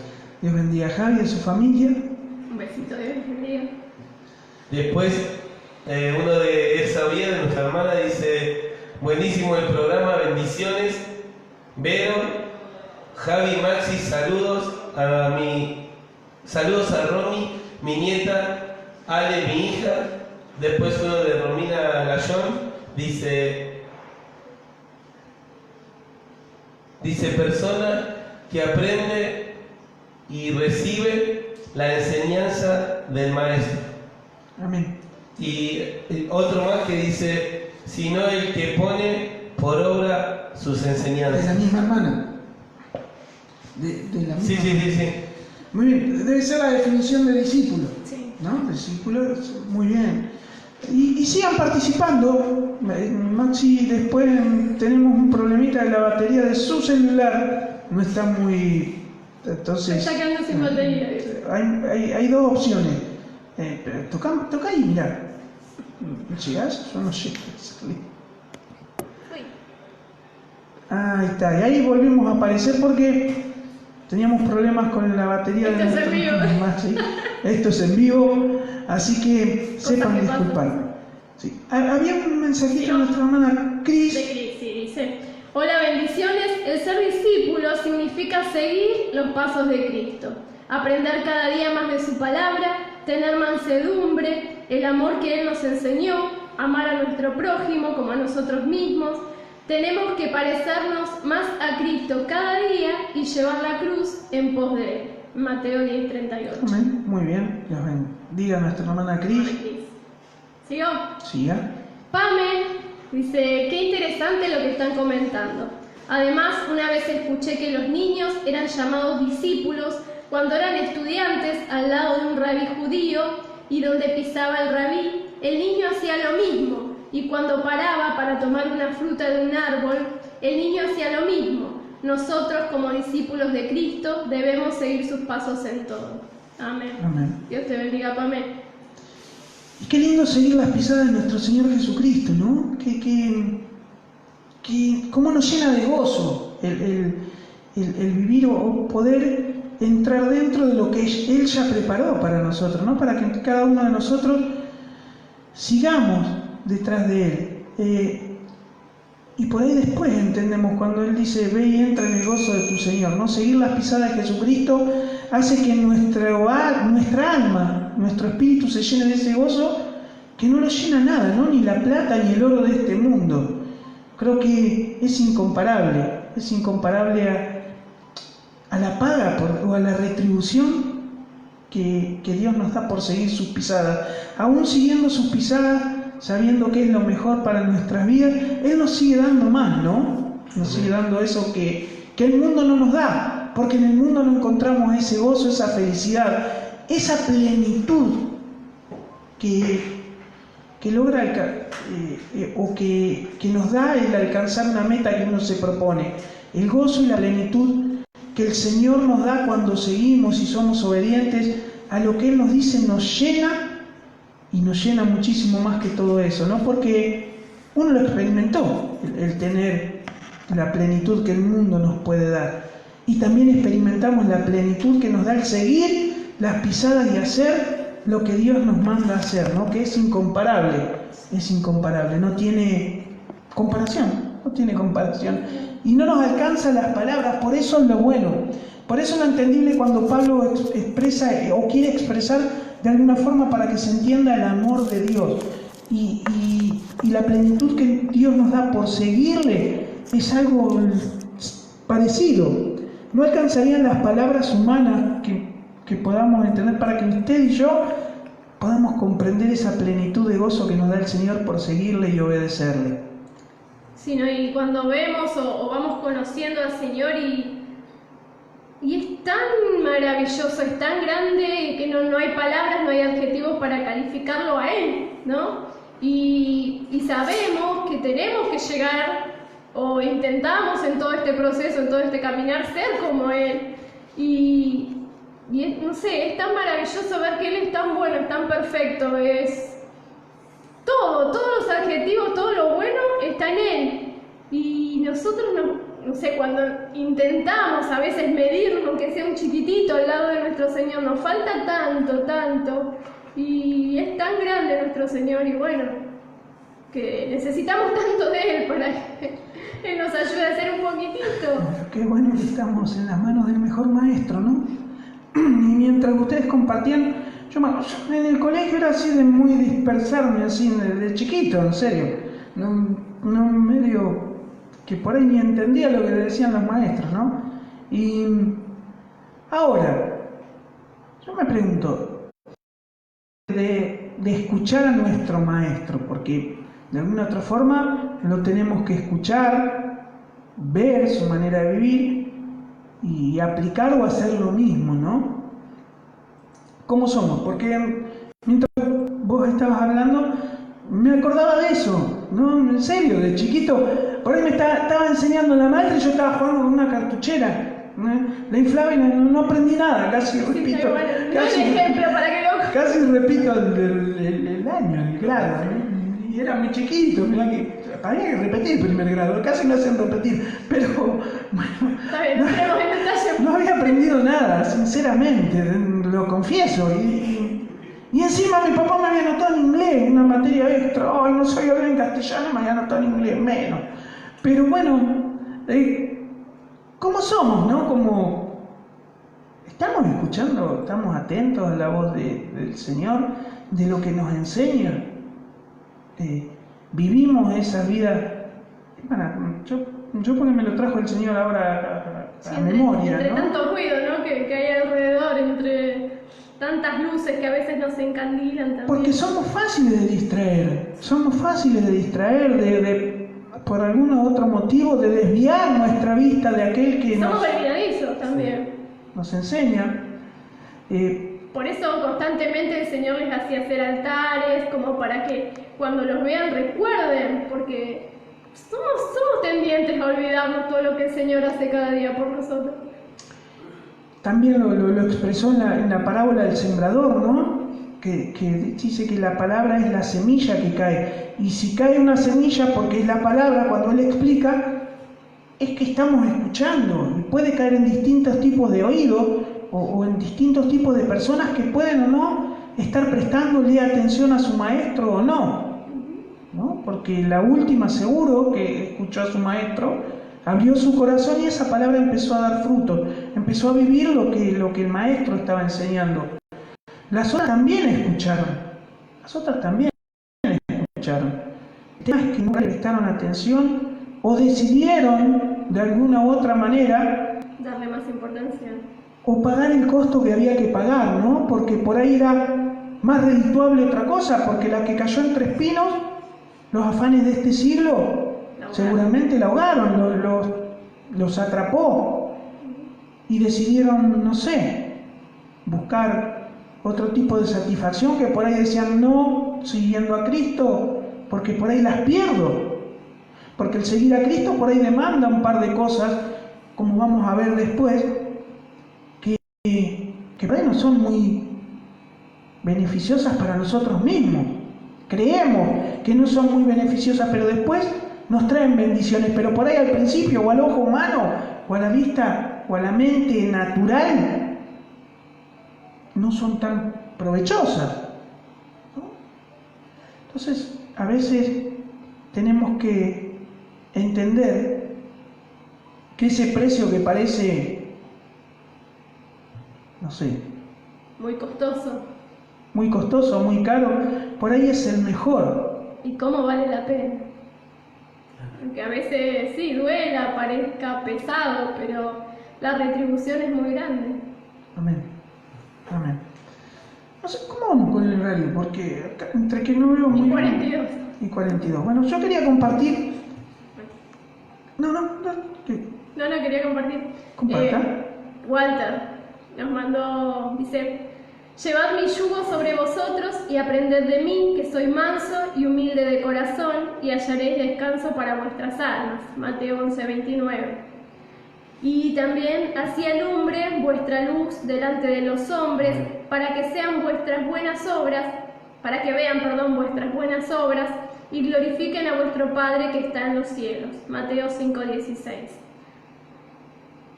Dios bendiga a Javi y a su familia. Un besito, Dios bendiga. Después, uno de Elsa Oviedo, nuestra hermana, dice, buenísimo el programa, bendiciones. Vero, Javi, Maxi, saludos a Romy, mi nieta, Ale, mi hija. Después uno de Romina Gallón, dice, persona que aprende y recibe la enseñanza del maestro. Amén. Y otro más que dice, sino el que pone por obra sus enseñanzas. De la misma hermana. De la misma. Sí. Muy bien, debe ser la definición de discípulo. Sí. ¿No? Discípulo, muy bien. Y sigan participando. Maxi, después tenemos un problemita de la batería de su celular. No está muy. Entonces. Está quedando sin batería. Hay dos opciones. Toca ahí, mirá. ¿Llegás? Yo no llego. Ahí está. Y ahí volvimos a aparecer porque teníamos problemas con la batería de Esto es en vivo. Maxi. Esto es en vivo. Así que sepan disculparme. Sí. Había un mensajito de nuestra hermana Cris. De Cris, sí, dice: hola, bendiciones. El ser discípulo significa seguir los pasos de Cristo, aprender cada día más de su palabra, tener mansedumbre, el amor que Él nos enseñó, amar a nuestro prójimo como a nosotros mismos. Tenemos que parecernos más a Cristo cada día y llevar la cruz en pos de Él. Mateo 10:38. Amén. Muy bien. Dios bendiga a nuestra hermana Cris. ¿Sigo? Siga. Pame dice, qué interesante lo que están comentando. Además, una vez escuché que los niños eran llamados discípulos cuando eran estudiantes al lado de un rabí judío, y donde pisaba el rabí, el niño hacía lo mismo, y cuando paraba para tomar una fruta de un árbol, el niño hacía lo mismo. Nosotros, como discípulos de Cristo, debemos seguir sus pasos en todo. Amén. Amén. Dios te bendiga, Pame. Y qué lindo seguir las pisadas de nuestro Señor Jesucristo, ¿no? Cómo nos llena de gozo el vivir o poder entrar dentro de lo que Él ya preparó para nosotros, ¿no? Para que cada uno de nosotros sigamos detrás de Él. Y por ahí después entendemos cuando Él dice, ve y entra en el gozo de tu Señor, ¿no? Seguir las pisadas de Jesucristo hace que nuestra alma, nuestro espíritu se llene de ese gozo que no lo llena nada, ¿no? Ni la plata ni el oro de este mundo. Creo que es incomparable a la paga o a la retribución que Dios nos da por seguir sus pisadas. Aún siguiendo sus pisadas, sabiendo que es lo mejor para nuestras vidas, Él nos sigue dando más, ¿no? Nos sigue dando eso que el mundo no nos da, porque en el mundo no encontramos ese gozo, esa felicidad, esa plenitud que logra o que nos da el alcanzar una meta que uno se propone. El gozo y la plenitud que el Señor nos da cuando seguimos y somos obedientes a lo que Él nos dice nos llena. Y nos llena muchísimo más que todo eso, ¿no? Porque uno lo experimentó, el tener la plenitud que el mundo nos puede dar. Y también experimentamos la plenitud que nos da el seguir las pisadas y hacer lo que Dios nos manda a hacer, ¿no? Que es incomparable, no tiene comparación. Y no nos alcanzan las palabras, por eso es lo bueno. Por eso es lo entendible cuando Pablo expresa o quiere expresar de alguna forma para que se entienda el amor de Dios y la plenitud que Dios nos da por seguirle es algo parecido. No alcanzarían las palabras humanas que podamos entender para que usted y yo podamos comprender esa plenitud de gozo que nos da el Señor por seguirle y obedecerle. Sí, ¿no? Y cuando vemos o vamos conociendo al Señor y es tan maravilloso, es tan grande que no hay palabras, no hay adjetivos para calificarlo a Él, ¿no? Y sabemos que tenemos que llegar, o intentamos en todo este proceso, en todo este caminar, ser como Él. Y no sé, es tan maravilloso ver que Él es tan bueno, es tan perfecto, es todos los adjetivos, todo lo bueno está en Él. Y nosotros, no sé, cuando intentamos a veces medirnos, aunque sea un chiquitito al lado de nuestro Señor, nos falta tanto, y es tan grande nuestro Señor, y bueno, que necesitamos tanto de Él para que Él nos ayude a hacer un poquitito. Qué bueno que estamos en las manos del mejor maestro, ¿no? Y mientras ustedes compartían, yo en el colegio era así de muy dispersarme, así de chiquito, en serio. No medio que por ahí ni entendía lo que decían los maestros, ¿no? Y ahora, yo me pregunto, de escuchar a nuestro maestro, porque de alguna otra forma lo tenemos que escuchar, ver su manera de vivir y aplicar o hacer lo mismo, ¿no? ¿Cómo somos? Porque mientras vos estabas hablando, me acordaba de eso, ¿no? En serio, de chiquito, por ahí me estaba enseñando la maestra y yo estaba jugando con una cartuchera, ¿no? La inflaba y no aprendí nada, casi repito. Bueno, casi, no hay ejemplo para que lo... Casi repito el año, el grado, ¿no? Y era muy chiquito, mirá que para mí repetí el primer grado, casi me hacen repetir, pero bueno, Está bien, no entremos en detalle. no había aprendido nada, sinceramente, lo confieso. Y encima mi papá me había anotado en inglés, una materia extra. Ay, no sabía bien en castellano, me había anotado en inglés menos. Pero bueno, ¿cómo somos, no? Como estamos escuchando, estamos atentos a la voz del Señor, de lo que nos enseña. Vivimos esa vida. Bueno, yo porque me lo trajo el Señor ahora a memoria, entre ¿no? tanto ruido, ¿no? que hay alrededor, entre tantas luces que a veces nos encandilan también. Porque somos fáciles de distraer, por algún otro motivo, de desviar nuestra vista de aquel que somos olvidadizos también. nos enseña. Por eso constantemente el Señor les hacía hacer altares, como para que cuando los vean recuerden, porque somos tendientes a olvidarnos todo lo que el Señor hace cada día por nosotros. También lo expresó en la parábola del sembrador, ¿no? Que dice que la palabra es la semilla que cae. Y si cae una semilla, porque es la palabra, cuando él explica, es que estamos escuchando. Y puede caer en distintos tipos de oídos o en distintos tipos de personas que pueden o no estar prestándole atención a su maestro o no. ¿No? Porque la última seguro que escuchó a su maestro, abrió su corazón y esa palabra empezó a dar fruto, empezó a vivir lo que el maestro estaba enseñando. Las otras también escucharon, El tema es que no prestaron atención o decidieron de alguna u otra manera darle más importancia. O pagar el costo que había que pagar, ¿no? Porque por ahí era más redituable otra cosa, porque la que cayó entre espinos, los afanes de este siglo, seguramente la ahogaron, los atrapó y decidieron, no sé, buscar otro tipo de satisfacción que por ahí decían no, siguiendo a Cristo, porque por ahí las pierdo, porque el seguir a Cristo por ahí demanda un par de cosas, como vamos a ver después, que por ahí no son muy beneficiosas para nosotros mismos. Creemos que no son muy beneficiosas, pero después nos traen bendiciones, pero por ahí al principio, o al ojo humano, o a la vista, o a la mente natural, no son tan provechosas, ¿no? Entonces, a veces tenemos que entender que ese precio que parece, no sé, Muy costoso. muy costoso, muy caro, por ahí es el mejor. ¿Y cómo vale la pena? Aunque a veces sí, duela, parezca pesado, pero la retribución es muy grande. Amén. Amén. No sé, ¿cómo vamos con el horario? Porque acá, entre que no veo muy... Y 42. Y 42. Bueno, yo quería compartir... No, ¿qué? No, quería compartir. ¿Comparta? Walter nos mandó, dice, llevad mi yugo sobre vosotros y aprended de mí, que soy manso y humilde de corazón, y hallaréis descanso para vuestras almas. Mateo 11:29. Y también así alumbre vuestra luz delante de los hombres, para que sean vuestras buenas obras, para que vean, vuestras buenas obras y glorifiquen a vuestro Padre que está en los cielos. Mateo 5:16.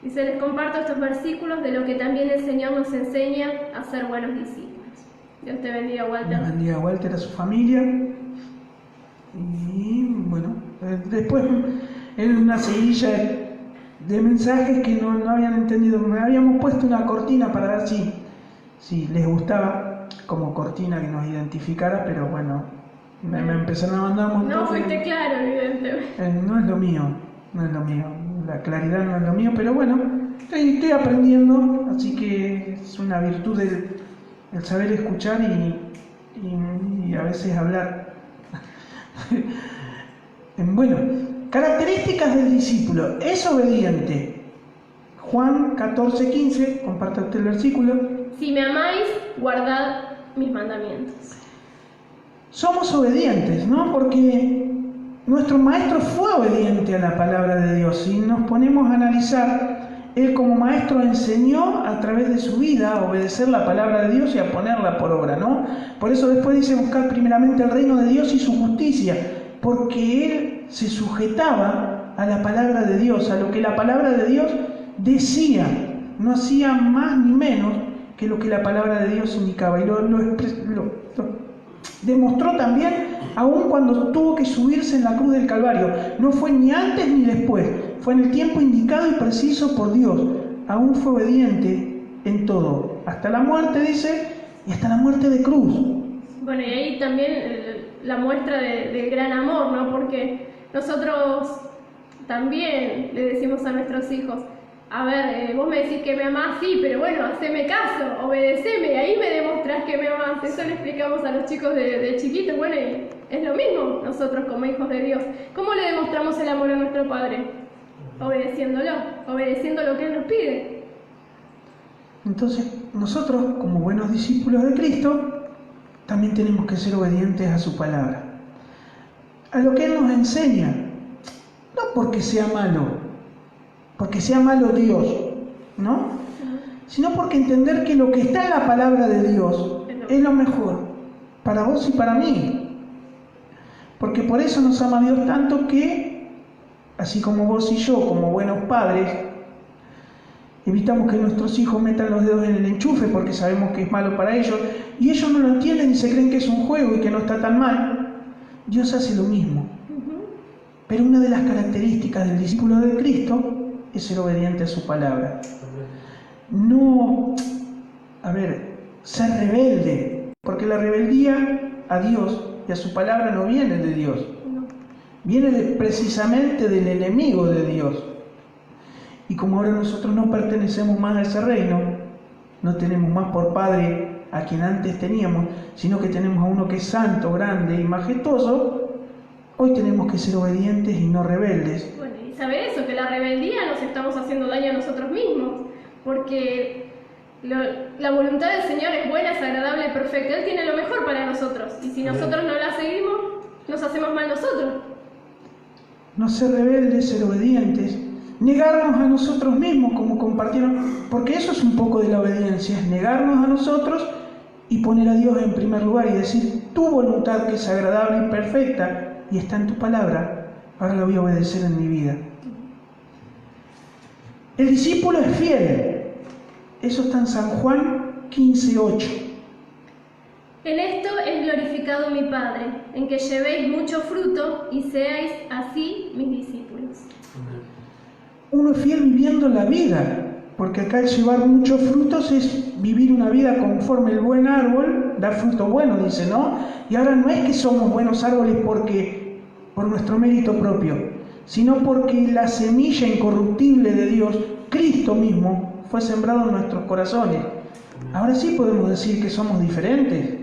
Dice, les comparto estos versículos de lo que también el Señor nos enseña a ser buenos discípulos. Dios te bendiga, Walter. Dios bendiga a Walter, a su familia. Y bueno, después en una seguidilla de mensajes que no habían entendido. Me habíamos puesto una cortina para ver si les gustaba como cortina que nos identificara, pero bueno, me empezaron a mandar un montón. No fuiste claro, evidentemente. No es lo mío, la claridad no es lo mío, pero bueno, estoy aprendiendo, así que es una virtud el saber escuchar y a veces hablar. Bueno, características del discípulo: es obediente. Juan 14:15, comparta usted el versículo. Si me amáis, guardad mis mandamientos. Somos obedientes, ¿no? Porque nuestro maestro fue obediente a la palabra de Dios. Si nos ponemos a analizar, él como maestro enseñó a través de su vida a obedecer la palabra de Dios y a ponerla por obra, ¿no? Por eso después dice buscar primeramente el reino de Dios y su justicia, porque él se sujetaba a la palabra de Dios, a lo que la palabra de Dios decía, no hacía más ni menos que lo que la palabra de Dios indicaba, y lo demostró también aún cuando tuvo que subirse en la cruz del Calvario. No fue ni antes ni después, fue en el tiempo indicado y preciso por Dios. Aún fue obediente en todo, hasta la muerte, dice, y hasta la muerte de cruz. Bueno, y ahí también la muestra del gran amor, ¿no? Porque nosotros también le decimos a nuestros hijos, a ver, vos me decís que me amás, sí, pero bueno, haceme caso, obedeceme, y ahí me demostrás que me amás. Eso le explicamos a los chicos de chiquitos. Bueno, y es lo mismo nosotros como hijos de Dios. ¿Cómo le demostramos el amor a nuestro Padre? Obedeciéndolo, obedeciendo lo que Él nos pide. Entonces, nosotros, como buenos discípulos de Cristo, también tenemos que ser obedientes a su palabra, a lo que Él nos enseña, no porque sea malo Dios, ¿no? Sino porque entender que lo que está en la palabra de Dios es lo mejor para vos y para mí. Porque por eso nos ama Dios tanto que, así como vos y yo, como buenos padres, evitamos que nuestros hijos metan los dedos en el enchufe porque sabemos que es malo para ellos, y ellos no lo entienden y se creen que es un juego y que no está tan mal. Dios hace lo mismo. Pero una de las características del discípulo de Cristo es ser obediente a su palabra. No, ser rebelde, porque la rebeldía a Dios y a su palabra no viene de Dios, viene precisamente del enemigo de Dios. Y como ahora nosotros no pertenecemos más a ese reino, no tenemos más por Padre a quien antes teníamos, sino que tenemos a uno que es santo, grande y majestuoso, hoy tenemos que ser obedientes y no rebeldes. Bueno, y sabe eso, que la rebeldía nos estamos haciendo daño a nosotros mismos, porque la voluntad del Señor es buena, es agradable y perfecta. Él tiene lo mejor para nosotros, y si nosotros no la seguimos, nos hacemos mal nosotros. No ser rebeldes, ser obedientes, negarnos a nosotros mismos, como compartieron, porque eso es un poco de la obediencia, es negarnos a nosotros y poner a Dios en primer lugar y decir, tu voluntad que es agradable y perfecta y está en tu palabra, ahora la voy a obedecer en mi vida. El discípulo es fiel. Eso está en San Juan 15:8. En esto es glorificado mi Padre, en que llevéis mucho fruto y seáis así mis discípulos. Uno es fiel viviendo la vida, porque acá el llevar muchos frutos es vivir una vida conforme el buen árbol, dar fruto bueno, dice, ¿no? Y ahora no es que somos buenos árboles por nuestro mérito propio, sino porque la semilla incorruptible de Dios, Cristo mismo, fue sembrado en nuestros corazones. Ahora sí podemos decir que somos diferentes,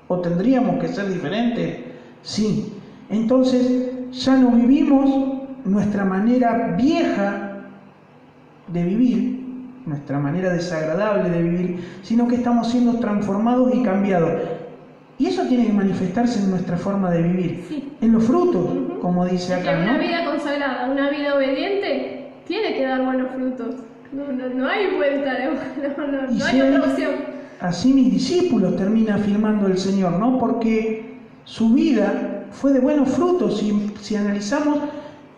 o tendríamos que ser diferentes, sí. Entonces ya no vivimos nuestra manera vieja de vivir, nuestra manera desagradable de vivir, sino que estamos siendo transformados y cambiados. Y eso tiene que manifestarse en nuestra forma de vivir, Sí. en los frutos, como dice Que acá, una ¿no? vida consagrada, una vida obediente, tiene que dar buenos frutos. No hay vuelta, no hay otra opción. Así mis discípulos termina afirmando el Señor, ¿no? Porque su vida fue de buenos frutos. Si analizamos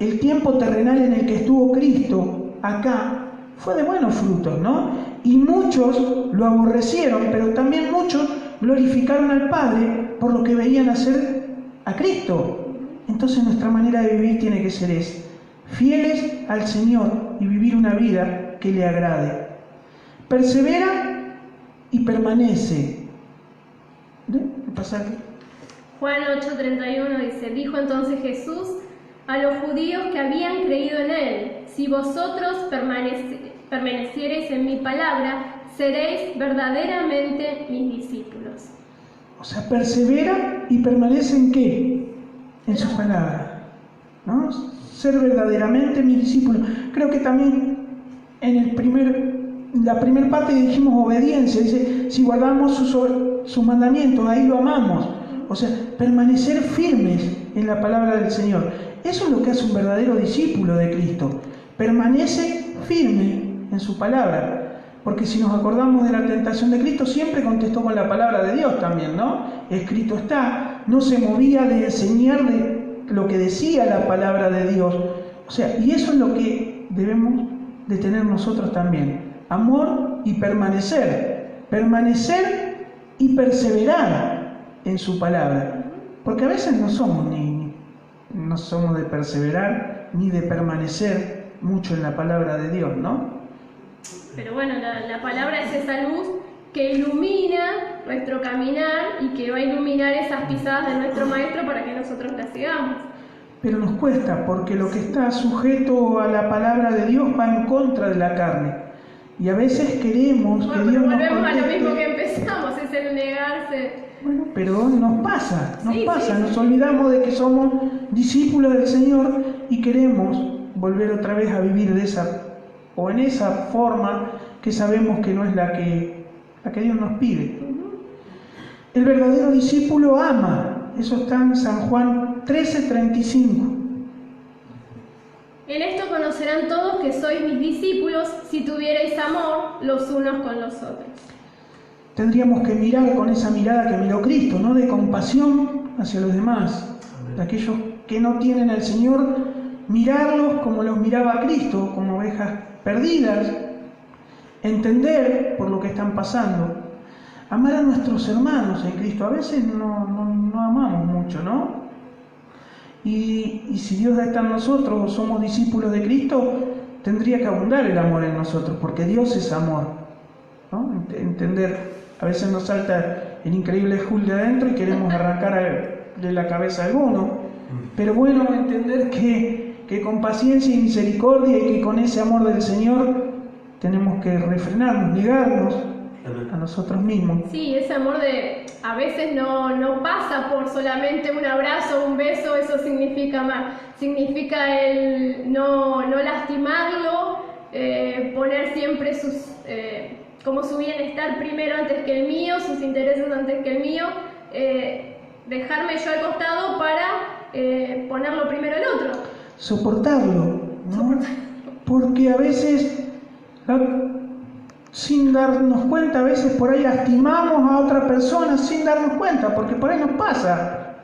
el tiempo terrenal en el que estuvo Cristo acá, fue de buenos frutos, ¿no? Y muchos lo aborrecieron, pero también muchos glorificaron al Padre por lo que veían hacer a Cristo. Entonces nuestra manera de vivir tiene que ser esa: fieles al Señor y vivir una vida que le agrade. Persevera y permanece. ¿Qué pasa aquí? Juan 8:31 dice: dijo entonces Jesús a los judíos que habían creído en él: si vosotros permaneciereis en mi palabra, seréis verdaderamente mis discípulos. O sea, persevera y permanece ¿en qué? En su palabra, ¿no? Ser verdaderamente mis discípulos. Creo que también en la primera parte dijimos obediencia. Dice, si guardamos sus mandamientos, ahí lo amamos. O sea, permanecer firmes en la palabra del Señor. Eso es lo que hace un verdadero discípulo de Cristo. Permanece firme en su palabra. Porque si nos acordamos de la tentación de Cristo, siempre contestó con la palabra de Dios también, ¿no? Escrito está, no se movía de enseñarle lo que decía la palabra de Dios. O sea, y eso es lo que debemos de tener nosotros también. Amor y permanecer. Permanecer y perseverar en su palabra. Porque a veces no somos de perseverar ni de permanecer mucho en la palabra de Dios, ¿no? Pero bueno, la palabra es esa luz que ilumina nuestro caminar y que va a iluminar esas pisadas de nuestro Maestro para que nosotros las sigamos. Pero nos cuesta, porque lo que está sujeto a la palabra de Dios va en contra de la carne. Y a veces queremos que Dios nos volvemos a lo conteste. mismo que empezamos, es el negarse. Bueno, pero nos pasa, Sí. nos olvidamos de que somos discípulos del Señor y queremos volver otra vez a vivir de esa o en esa forma que sabemos que no es la que Dios nos pide. El verdadero discípulo ama. Eso está en San Juan 13:35. En esto conocerán todos que sois mis discípulos si tuvierais amor los unos con los otros. Tendríamos que mirar con esa mirada que miró Cristo, ¿no? De compasión hacia los demás, de aquellos que no tienen al Señor, mirarlos como los miraba Cristo, como ovejas perdidas, entender por lo que están pasando, amar a nuestros hermanos en Cristo. A veces no amamos mucho, ¿no? Y si Dios está en nosotros o somos discípulos de Cristo, tendría que abundar el amor en nosotros, porque Dios es amor, ¿no? Entender, a veces nos salta el increíble Hulk de adentro y queremos arrancar de la cabeza a alguno, pero bueno, entender que con paciencia y misericordia y que con ese amor del Señor tenemos que refrenarnos, negarnos a nosotros mismos. Sí, ese amor a veces no pasa por solamente un abrazo, un beso, eso significa amar. Significa el no lastimarlo, poner siempre como su bienestar primero antes que el mío, sus intereses antes que el mío, dejarme yo al costado para ponerlo primero el otro. Soportarlo, ¿no? Porque a veces, sin darnos cuenta, a veces por ahí lastimamos a otra persona sin darnos cuenta, porque por ahí nos pasa.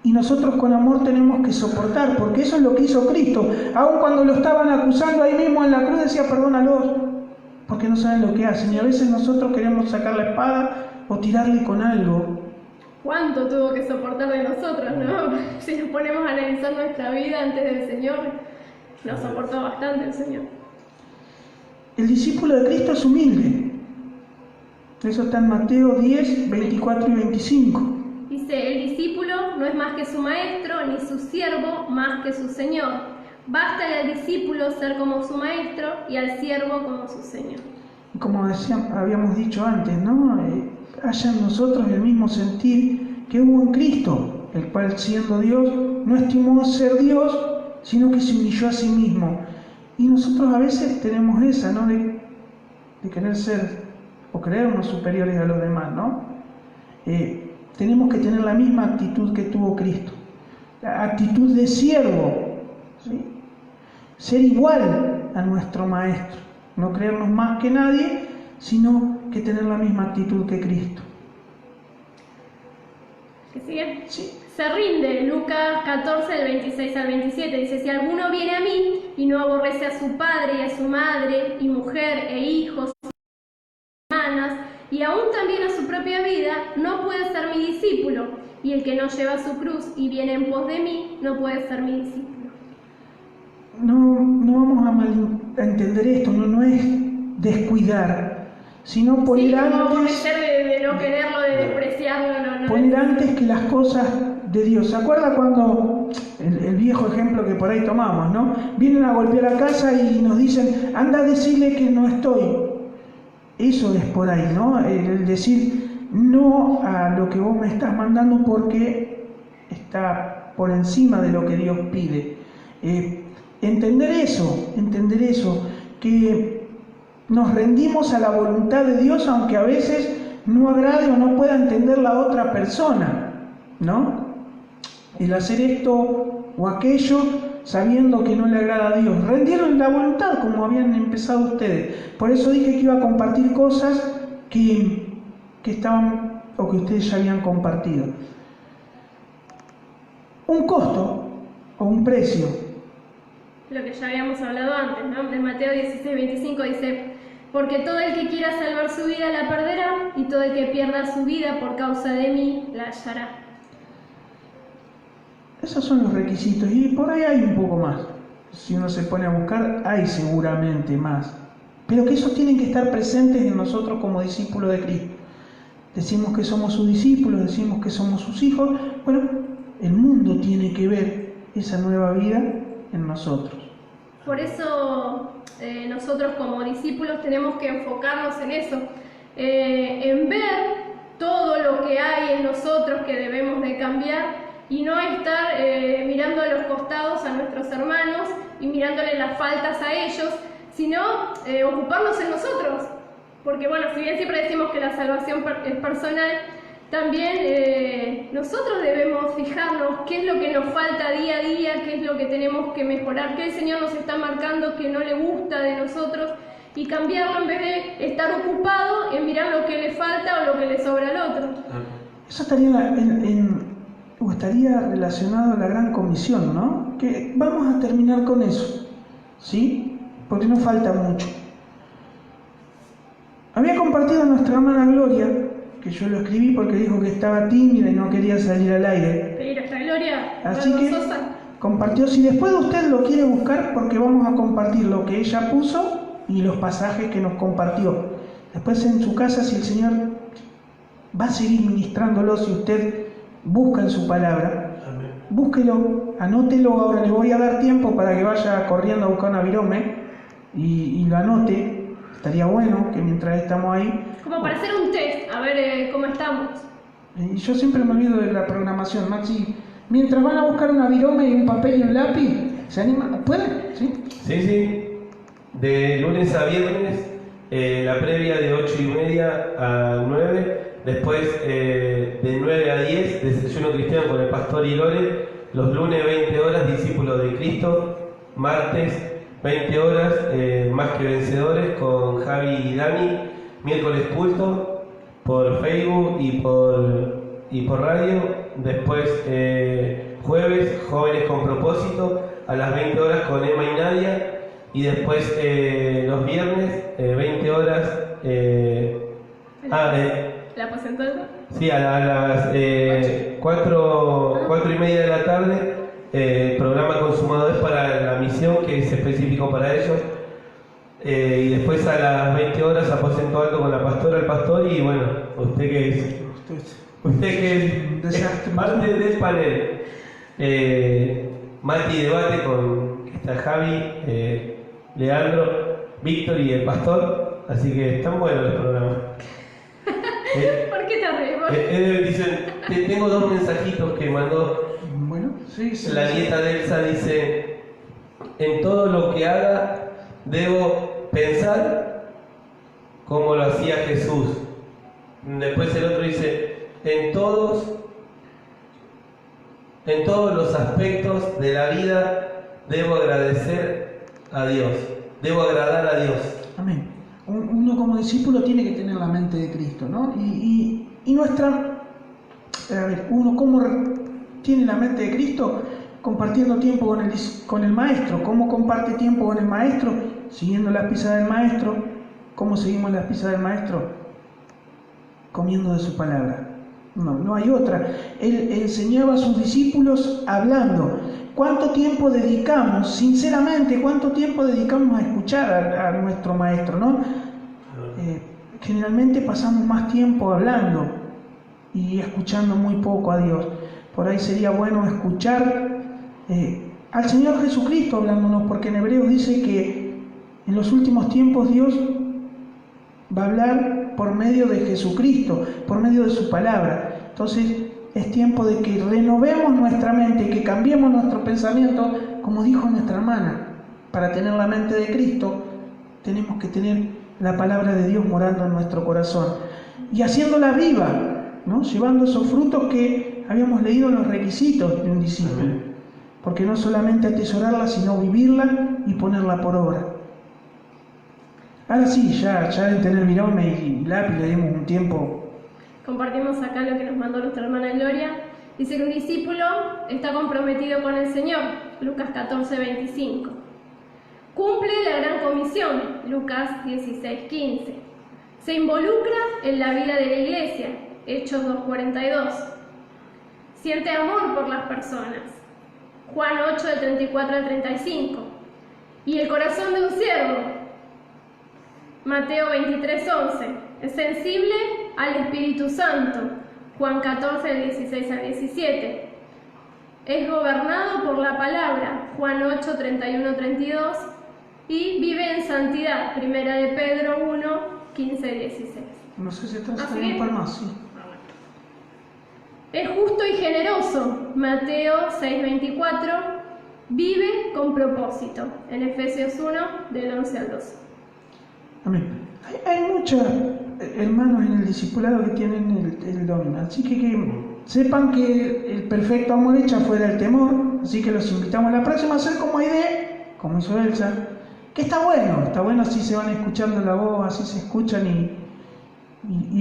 Y nosotros con amor tenemos que soportar, porque eso es lo que hizo Cristo. Aun cuando lo estaban acusando ahí mismo en la cruz, decía, perdónalos, porque no saben lo que hacen. Y a veces nosotros queremos sacar la espada o tirarle con algo. ¿Cuánto tuvo que soportar de nosotros, no? Si nos ponemos a analizar nuestra vida antes del Señor, nos soportó bastante el Señor. El discípulo de Cristo es humilde. Eso está en Mateo 10, 24 y 25. Dice, el discípulo no es más que su maestro, ni su siervo más que su Señor. Bástale al discípulo ser como su maestro y al siervo como su Señor. Y como habíamos dicho antes, ¿no? Haya en nosotros el mismo sentir que hubo en Cristo, el cual siendo Dios no estimó ser Dios, sino que se humilló a sí mismo. Y nosotros a veces tenemos esa, ¿no? De querer ser o creernos superiores a los demás, ¿no? Tenemos que tener la misma actitud que tuvo Cristo, la actitud de siervo, ¿sí? Ser igual a nuestro Maestro, no creernos más que nadie, sino que tener la misma actitud que Cristo. ¿Que sigue? Sí. Se rinde, Lucas 14, del 26 al 27, dice: si alguno viene a mí y no aborrece a su padre y a su madre, y mujer e hijos, hermanas, y aún también a su propia vida, no puede ser mi discípulo. Y el que no lleva su cruz y viene en pos de mí, no puede ser mi discípulo. No vamos a entender esto, no es descuidar, sino poner sí, antes, de no quererlo, de despreciarlo, no poner antes que las cosas de Dios. ¿Se acuerda cuando el viejo ejemplo que por ahí tomamos, ¿no? Vienen a golpear la casa y nos dicen, anda a decirle que no estoy. Eso es por ahí, ¿no? El decir no a lo que vos me estás mandando porque está por encima de lo que Dios pide. Entender eso, que nos rendimos a la voluntad de Dios, aunque a veces no agrade o no pueda entender la otra persona, ¿no? El hacer esto o aquello sabiendo que no le agrada a Dios. Rendieron la voluntad como habían empezado ustedes. Por eso dije que iba a compartir cosas que estaban o que ustedes ya habían compartido. Un costo o un precio. Lo que ya habíamos hablado antes, ¿no? De Mateo 16, 25 dice: porque todo el que quiera salvar su vida la perderá, y todo el que pierda su vida por causa de mí la hallará. Esos son los requisitos, y por ahí hay un poco más. Si uno se pone a buscar, hay seguramente más. Pero que esos tienen que estar presentes en nosotros como discípulos de Cristo. Decimos que somos sus discípulos, decimos que somos sus hijos. Bueno, el mundo tiene que ver esa nueva vida en nosotros. Por eso nosotros como discípulos tenemos que enfocarnos en eso, en ver todo lo que hay en nosotros que debemos de cambiar, y no estar mirando a los costados a nuestros hermanos y mirándole las faltas a ellos, sino ocuparnos en nosotros. Porque bueno, si bien siempre decimos que la salvación es personal, también nosotros debemos fijarnos qué es lo que nos falta día a día, qué es lo que tenemos que mejorar, qué el Señor nos está marcando que no le gusta de nosotros, y cambiarlo en vez de estar ocupado en mirar lo que le falta o lo que le sobra al otro. Eso estaría relacionado a la Gran Comisión, ¿no? Que vamos a terminar con eso, ¿sí? Porque no falta mucho. Había compartido a nuestra hermana Gloria, que yo lo escribí porque dijo que estaba tímida y no quería salir al aire. Pedir a esta Gloria, así que compartió. Si después usted lo quiere buscar, porque vamos a compartir lo que ella puso y los pasajes que nos compartió. Después en su casa, si el Señor va a seguir ministrándolo, si usted busca en su palabra, amén, búsquelo, anótelo. Ahora le voy a dar tiempo para que vaya corriendo a buscar una virome y lo anote. Estaría bueno que mientras estamos ahí, como para hacer un test, a ver cómo estamos. Y yo siempre me olvido de la programación, Maxi. Mientras van a buscar una virome y un papel y un lápiz, ¿se animan? ¿Pueden? ¿Sí? Sí. De lunes a viernes, la previa de 8:30 a 9. Después de 9 a 10, Desayuno Cristiano con el Pastor y Lore. Los lunes 20 horas, Discípulos de Cristo. Martes 20 horas, Más que Vencedores con Javi y Dani. Miércoles culto por Facebook y por radio. Después jueves, Jóvenes con Propósito a las 20 horas con Emma y Nadia. Y después los viernes, 20 horas. ¿La aposentada? Sí, a las 4:30 de la tarde, programa Consumadores para la misión, que es específico para ellos. Y después a las 20 horas, Aposento Alto con la pastora, el pastor, y bueno, usted que es parte del panel. Mati Debate con que está Javi, Leandro, Víctor y el pastor. así que están buenos los programas. ¿Por qué te reís? Dicen, tengo 2 mensajitos que mandó Bueno, sí, sí. la nieta de Elsa, dice, en todo lo que haga debo pensar como lo hacía Jesús. Después el otro dice, en todos los aspectos de la vida debo agradecer a Dios, debo agradar a Dios. Amén. Uno como discípulo tiene que tener la mente de Cristo, ¿no? Y nuestra... A ver, uno cómo tiene la mente de Cristo compartiendo tiempo con el Maestro. ¿Cómo comparte tiempo con el Maestro? Siguiendo las pisadas del Maestro. ¿Cómo seguimos las pisadas del Maestro? Comiendo de su palabra. No hay otra. Él enseñaba a sus discípulos hablando. ¿Cuánto tiempo dedicamos, sinceramente, cuánto tiempo dedicamos a escuchar a nuestro Maestro, ¿no? Generalmente pasamos más tiempo hablando y escuchando muy poco a Dios. Por ahí sería bueno escuchar al Señor Jesucristo hablándonos, porque en Hebreos dice que en los últimos tiempos Dios va a hablar por medio de Jesucristo, por medio de su palabra. Entonces es tiempo de que renovemos nuestra mente, que cambiemos nuestro pensamiento, como dijo nuestra hermana. Para tener la mente de Cristo tenemos que tener la palabra de Dios morando en nuestro corazón y haciéndola viva, ¿no? Llevando esos frutos que habíamos leído en los requisitos de un discípulo, porque no solamente atesorarla, sino vivirla y ponerla por obra. Ahora sí, ya deben tener virome y lápiz, le dimos un tiempo. Compartimos acá lo que nos mandó nuestra hermana Gloria. Dice que un discípulo está comprometido con el Señor, Lucas 14:25. Cumple la gran comisión, Lucas 16:15. Se involucra en la vida de la iglesia, Hechos 2:42. Siente amor por las personas, Juan 8:34-35. Y el corazón de un siervo, Mateo 23:11. Es sensible al Espíritu Santo, Juan 14:16-17. Es gobernado por la palabra, Juan 8:31-32. Y vive en santidad, Primera de Pedro 1:15-16. No sé si estás un par más, sí. Es justo y generoso, Mateo 6:24. Vive con propósito, en Efesios 1, del 11 al 12. Amén. Hay muchos hermanos en el discipulado que tienen el don, así que sepan que el perfecto amor echa fuera el temor, así que los invitamos a la próxima a hacer como Aide, como hizo Elsa, que está bueno, así se van escuchando la voz, así se escuchan y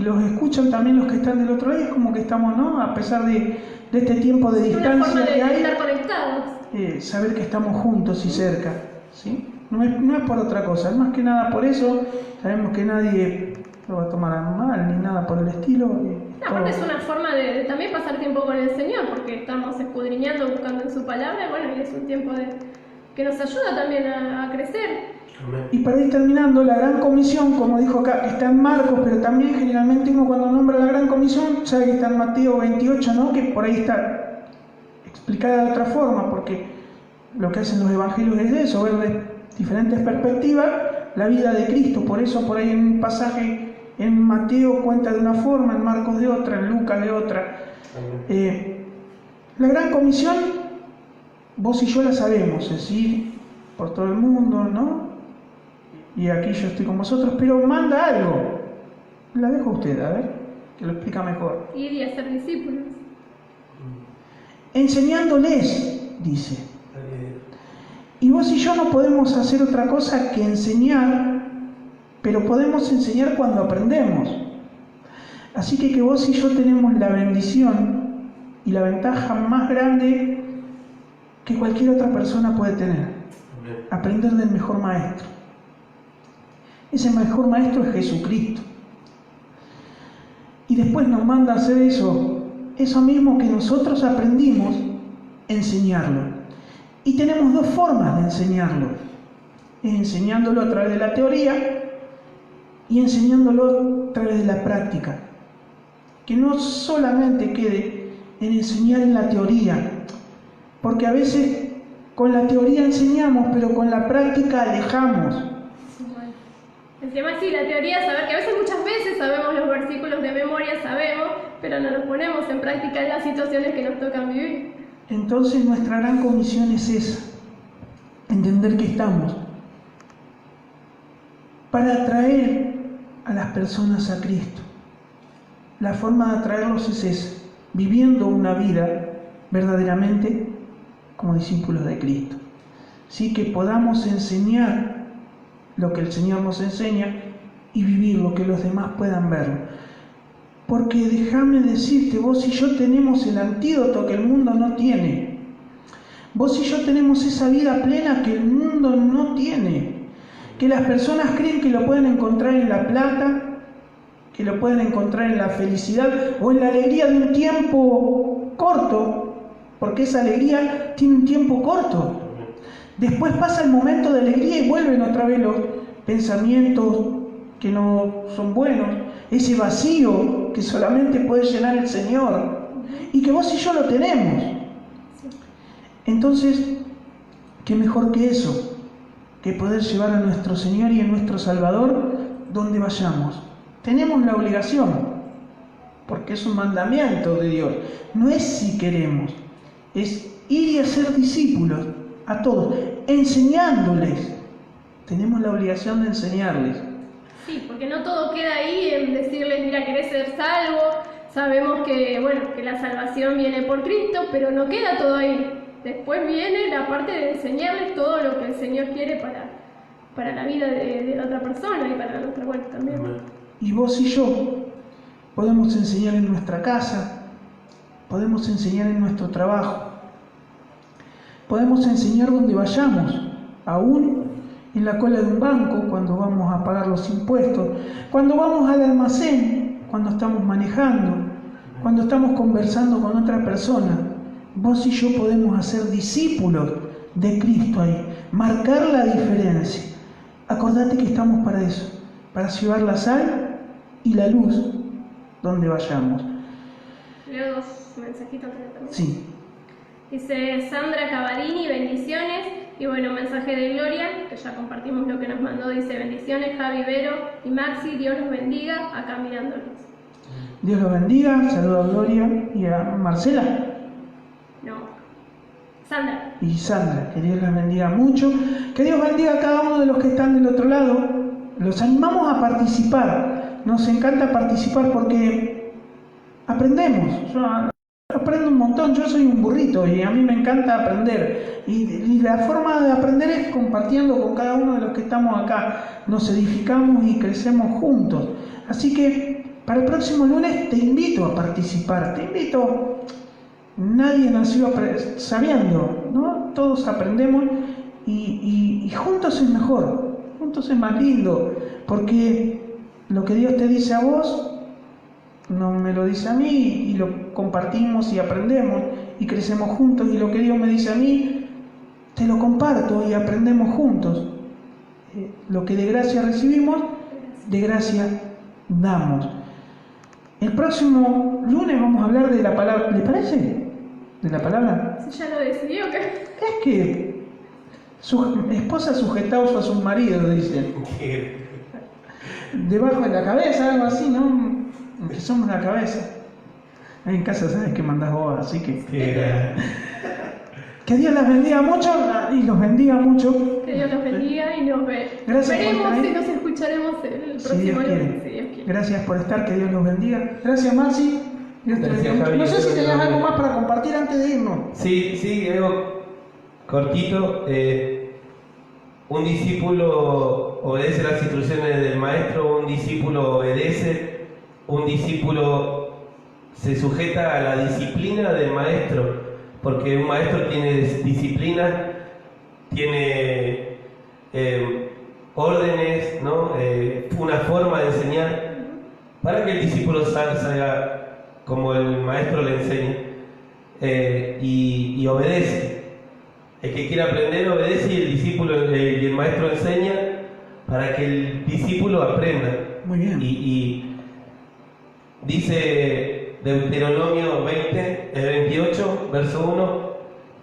los escuchan también los que están del otro lado, es como que estamos, ¿no? A pesar de este tiempo de distancia una forma de que hay, estar conectados. Saber que estamos juntos y cerca, ¿sí? No es por otra cosa, es más que nada por eso. Sabemos que nadie lo va a tomar a mal ni nada por el estilo. Aparte es una forma de también pasar tiempo con el Señor, porque estamos escudriñando, buscando en su palabra, bueno, y es un tiempo que nos ayuda también a crecer. Y para ir terminando, la Gran Comisión, como dijo acá, está en Marcos, pero también generalmente uno cuando nombra la Gran Comisión sabe que está en Mateo 28, ¿no? Que por ahí está explicada de otra forma, porque lo que hacen los evangelios es eso, ver de diferentes perspectivas la vida de Cristo. Por eso por ahí en un pasaje en Mateo cuenta de una forma, en Marcos de otra, en Lucas de otra. La Gran Comisión, vos y yo la sabemos, es decir, por todo el mundo, ¿no? Y aquí yo estoy con vosotros, pero manda algo. La dejo a usted, a ver, que lo explica mejor. Ir y hacer discípulos. Enseñándoles, dice. Y vos y yo no podemos hacer otra cosa que enseñar, pero podemos enseñar cuando aprendemos. Así que vos y yo tenemos la bendición y la ventaja más grande que cualquier otra persona puede tener. Aprender del mejor maestro. Ese mejor maestro es Jesucristo. Y después nos manda a hacer eso mismo que nosotros aprendimos, enseñarlo. Y tenemos dos formas de enseñarlo. Es enseñándolo a través de la teoría y enseñándolo a través de la práctica. Que no solamente quede en enseñar en la teoría, porque a veces con la teoría enseñamos, pero con la práctica alejamos. El tema sí, la teoría es saber que a veces muchas veces sabemos los versículos de memoria, sabemos, pero no los ponemos en práctica en las situaciones que nos tocan vivir. Entonces nuestra gran comisión es esa, entender que estamos para atraer a las personas a Cristo. La forma de atraerlos es esa, viviendo una vida verdaderamente como discípulos de Cristo. Sí, que podamos enseñar lo que el Señor nos enseña y vivir lo que los demás puedan verlo. Porque déjame decirte, vos y yo tenemos el antídoto que el mundo no tiene. Vos y yo tenemos esa vida plena que el mundo no tiene. Que las personas creen que lo pueden encontrar en la plata, que lo pueden encontrar en la felicidad o en la alegría de un tiempo corto, porque esa alegría tiene un tiempo corto. Después pasa el momento de alegría y vuelven otra vez los pensamientos que no son buenos, ese vacío que solamente puede llenar el Señor y que vos y yo lo tenemos. Entonces, ¿qué mejor que eso? Que poder llevar a nuestro Señor y a nuestro Salvador donde vayamos. Tenemos la obligación, porque es un mandamiento de Dios. No es si queremos, es ir y hacer discípulos a todos, enseñándoles. Tenemos la obligación de enseñarles. Sí, porque no todo queda ahí en decirles, mira, querés ser salvo, sabemos que, bueno, que la salvación viene por Cristo, pero no queda todo ahí. Después viene la parte de enseñarles todo lo que el Señor quiere para la vida de la otra persona y para la nuestra, bueno, también. Y vos y yo podemos enseñar en nuestra casa, podemos enseñar en nuestro trabajo, podemos enseñar donde vayamos, aún en la cola de un banco, cuando vamos a pagar los impuestos, cuando vamos al almacén, cuando estamos manejando, cuando estamos conversando con otra persona. Vos y yo podemos hacer discípulos de Cristo ahí, marcar la diferencia. Acordate que estamos para eso, para llevar la sal y la luz donde vayamos. Leo dos mensajitos también. Sí. Dice Sandra Cavadini, bendiciones. Y bueno, mensaje de Gloria, que ya compartimos lo que nos mandó. Dice, bendiciones Javi, Vero y Maxi, Dios los bendiga, acá mirándolos. Dios los bendiga, saludo a Gloria y a Marcela. No, Sandra. Y Sandra, que Dios les bendiga mucho. Que Dios bendiga a cada uno de los que están del otro lado. Los animamos a participar. Nos encanta participar porque aprendemos. Yo aprendo un montón. Yo soy un burrito y a mí me encanta aprender. Y la forma de aprender es compartiendo con cada uno de los que estamos acá. Nos edificamos y crecemos juntos. Así que para el próximo lunes te invito a participar. Te invito. Nadie nació sabiendo, ¿no? Todos aprendemos y juntos es mejor, juntos es más lindo, porque lo que Dios te dice a vos no me lo dice a mí y lo compartimos y aprendemos y crecemos juntos, y lo que Dios me dice a mí te lo comparto y aprendemos juntos. Lo que de gracia recibimos, de gracia damos. El próximo lunes vamos a hablar de la palabra. ¿Le parece? ¿De la palabra? Si ya lo decidió, ¿qué? Es que su esposa sujetaos a sus maridos, dicen. Debajo de la cabeza, algo así, ¿no? Que somos la cabeza. Ahí en casa sabes que mandás vos, así que. Que Dios las bendiga mucho y los bendiga mucho. Que Dios los bendiga y nos ve. Gracias. Veremos y nos escucharemos el próximo lunes, si Dios quiere. Gracias por estar, que Dios los bendiga. Gracias, Maxi. Gracias, Javi. No sé si tenías algo más para compartir antes de irnos. Sí, algo cortito. Un discípulo obedece las instrucciones del maestro, un discípulo obedece, un discípulo se sujeta a la disciplina del maestro, porque un maestro tiene disciplina, tiene órdenes, ¿no? Una forma de enseñar, para que el discípulo salga como el maestro le enseña, y obedece. El que quiere aprender obedece, y el discípulo y el maestro enseña para que el discípulo aprenda. Muy bien. Y dice Deuteronomio 28, verso 1,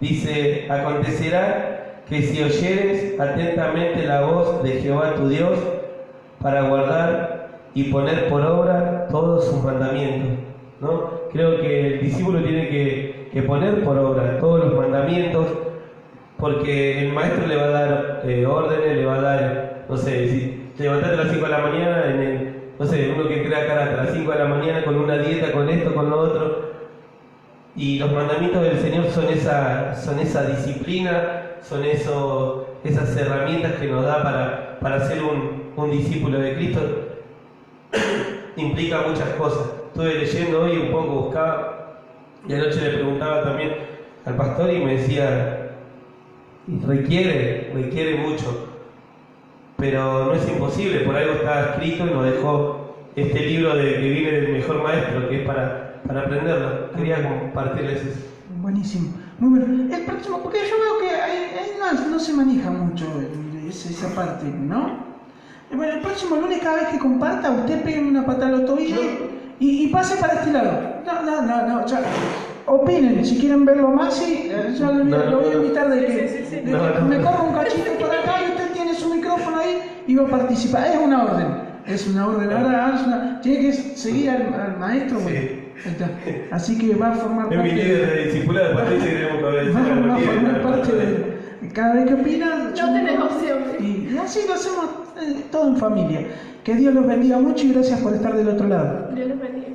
dice: acontecerá que si oyeres atentamente la voz de Jehová tu Dios, para guardar y poner por obra todos sus mandamientos, ¿no? Creo que el discípulo tiene que poner por obra todos los mandamientos, porque el maestro le va a dar órdenes, le va a dar, no sé, si levantate a las 5 de la mañana, no sé, uno que crea karate a las 5 de la mañana con una dieta, con esto, con lo otro. Y los mandamientos del Señor son esa disciplina, son esas herramientas que nos da para ser un discípulo de Cristo. Implica muchas cosas. Estuve leyendo hoy un poco, buscaba, y anoche le preguntaba también al pastor y me decía, requiere mucho, pero no es imposible, por algo está escrito y nos dejó este libro que viene del mejor maestro, que es para aprenderlo. Quería compartirles eso. Buenísimo, muy bueno. El próximo, porque yo veo que ahí no se maneja mucho esa parte, ¿no? Bueno, el próximo lunes, cada vez que comparta, usted pegue una patada a los tobillos y pase para este lado. No, ya. Opinen, si quieren verlo más, sí, ya lo voy a invitar de que me corra un cachito por acá y usted tiene su micrófono ahí y va a participar. Es una orden. Ahora tiene que seguir al maestro. Sí. Así que va a formar parte. Es mi líder de discipulado, para eso tenemos que ver. Va a formar parte de. Cada vez que opina. No tenés opción. Y así lo hacemos todo en familia. Que Dios los bendiga mucho y gracias por estar del otro lado. Dios los bendiga.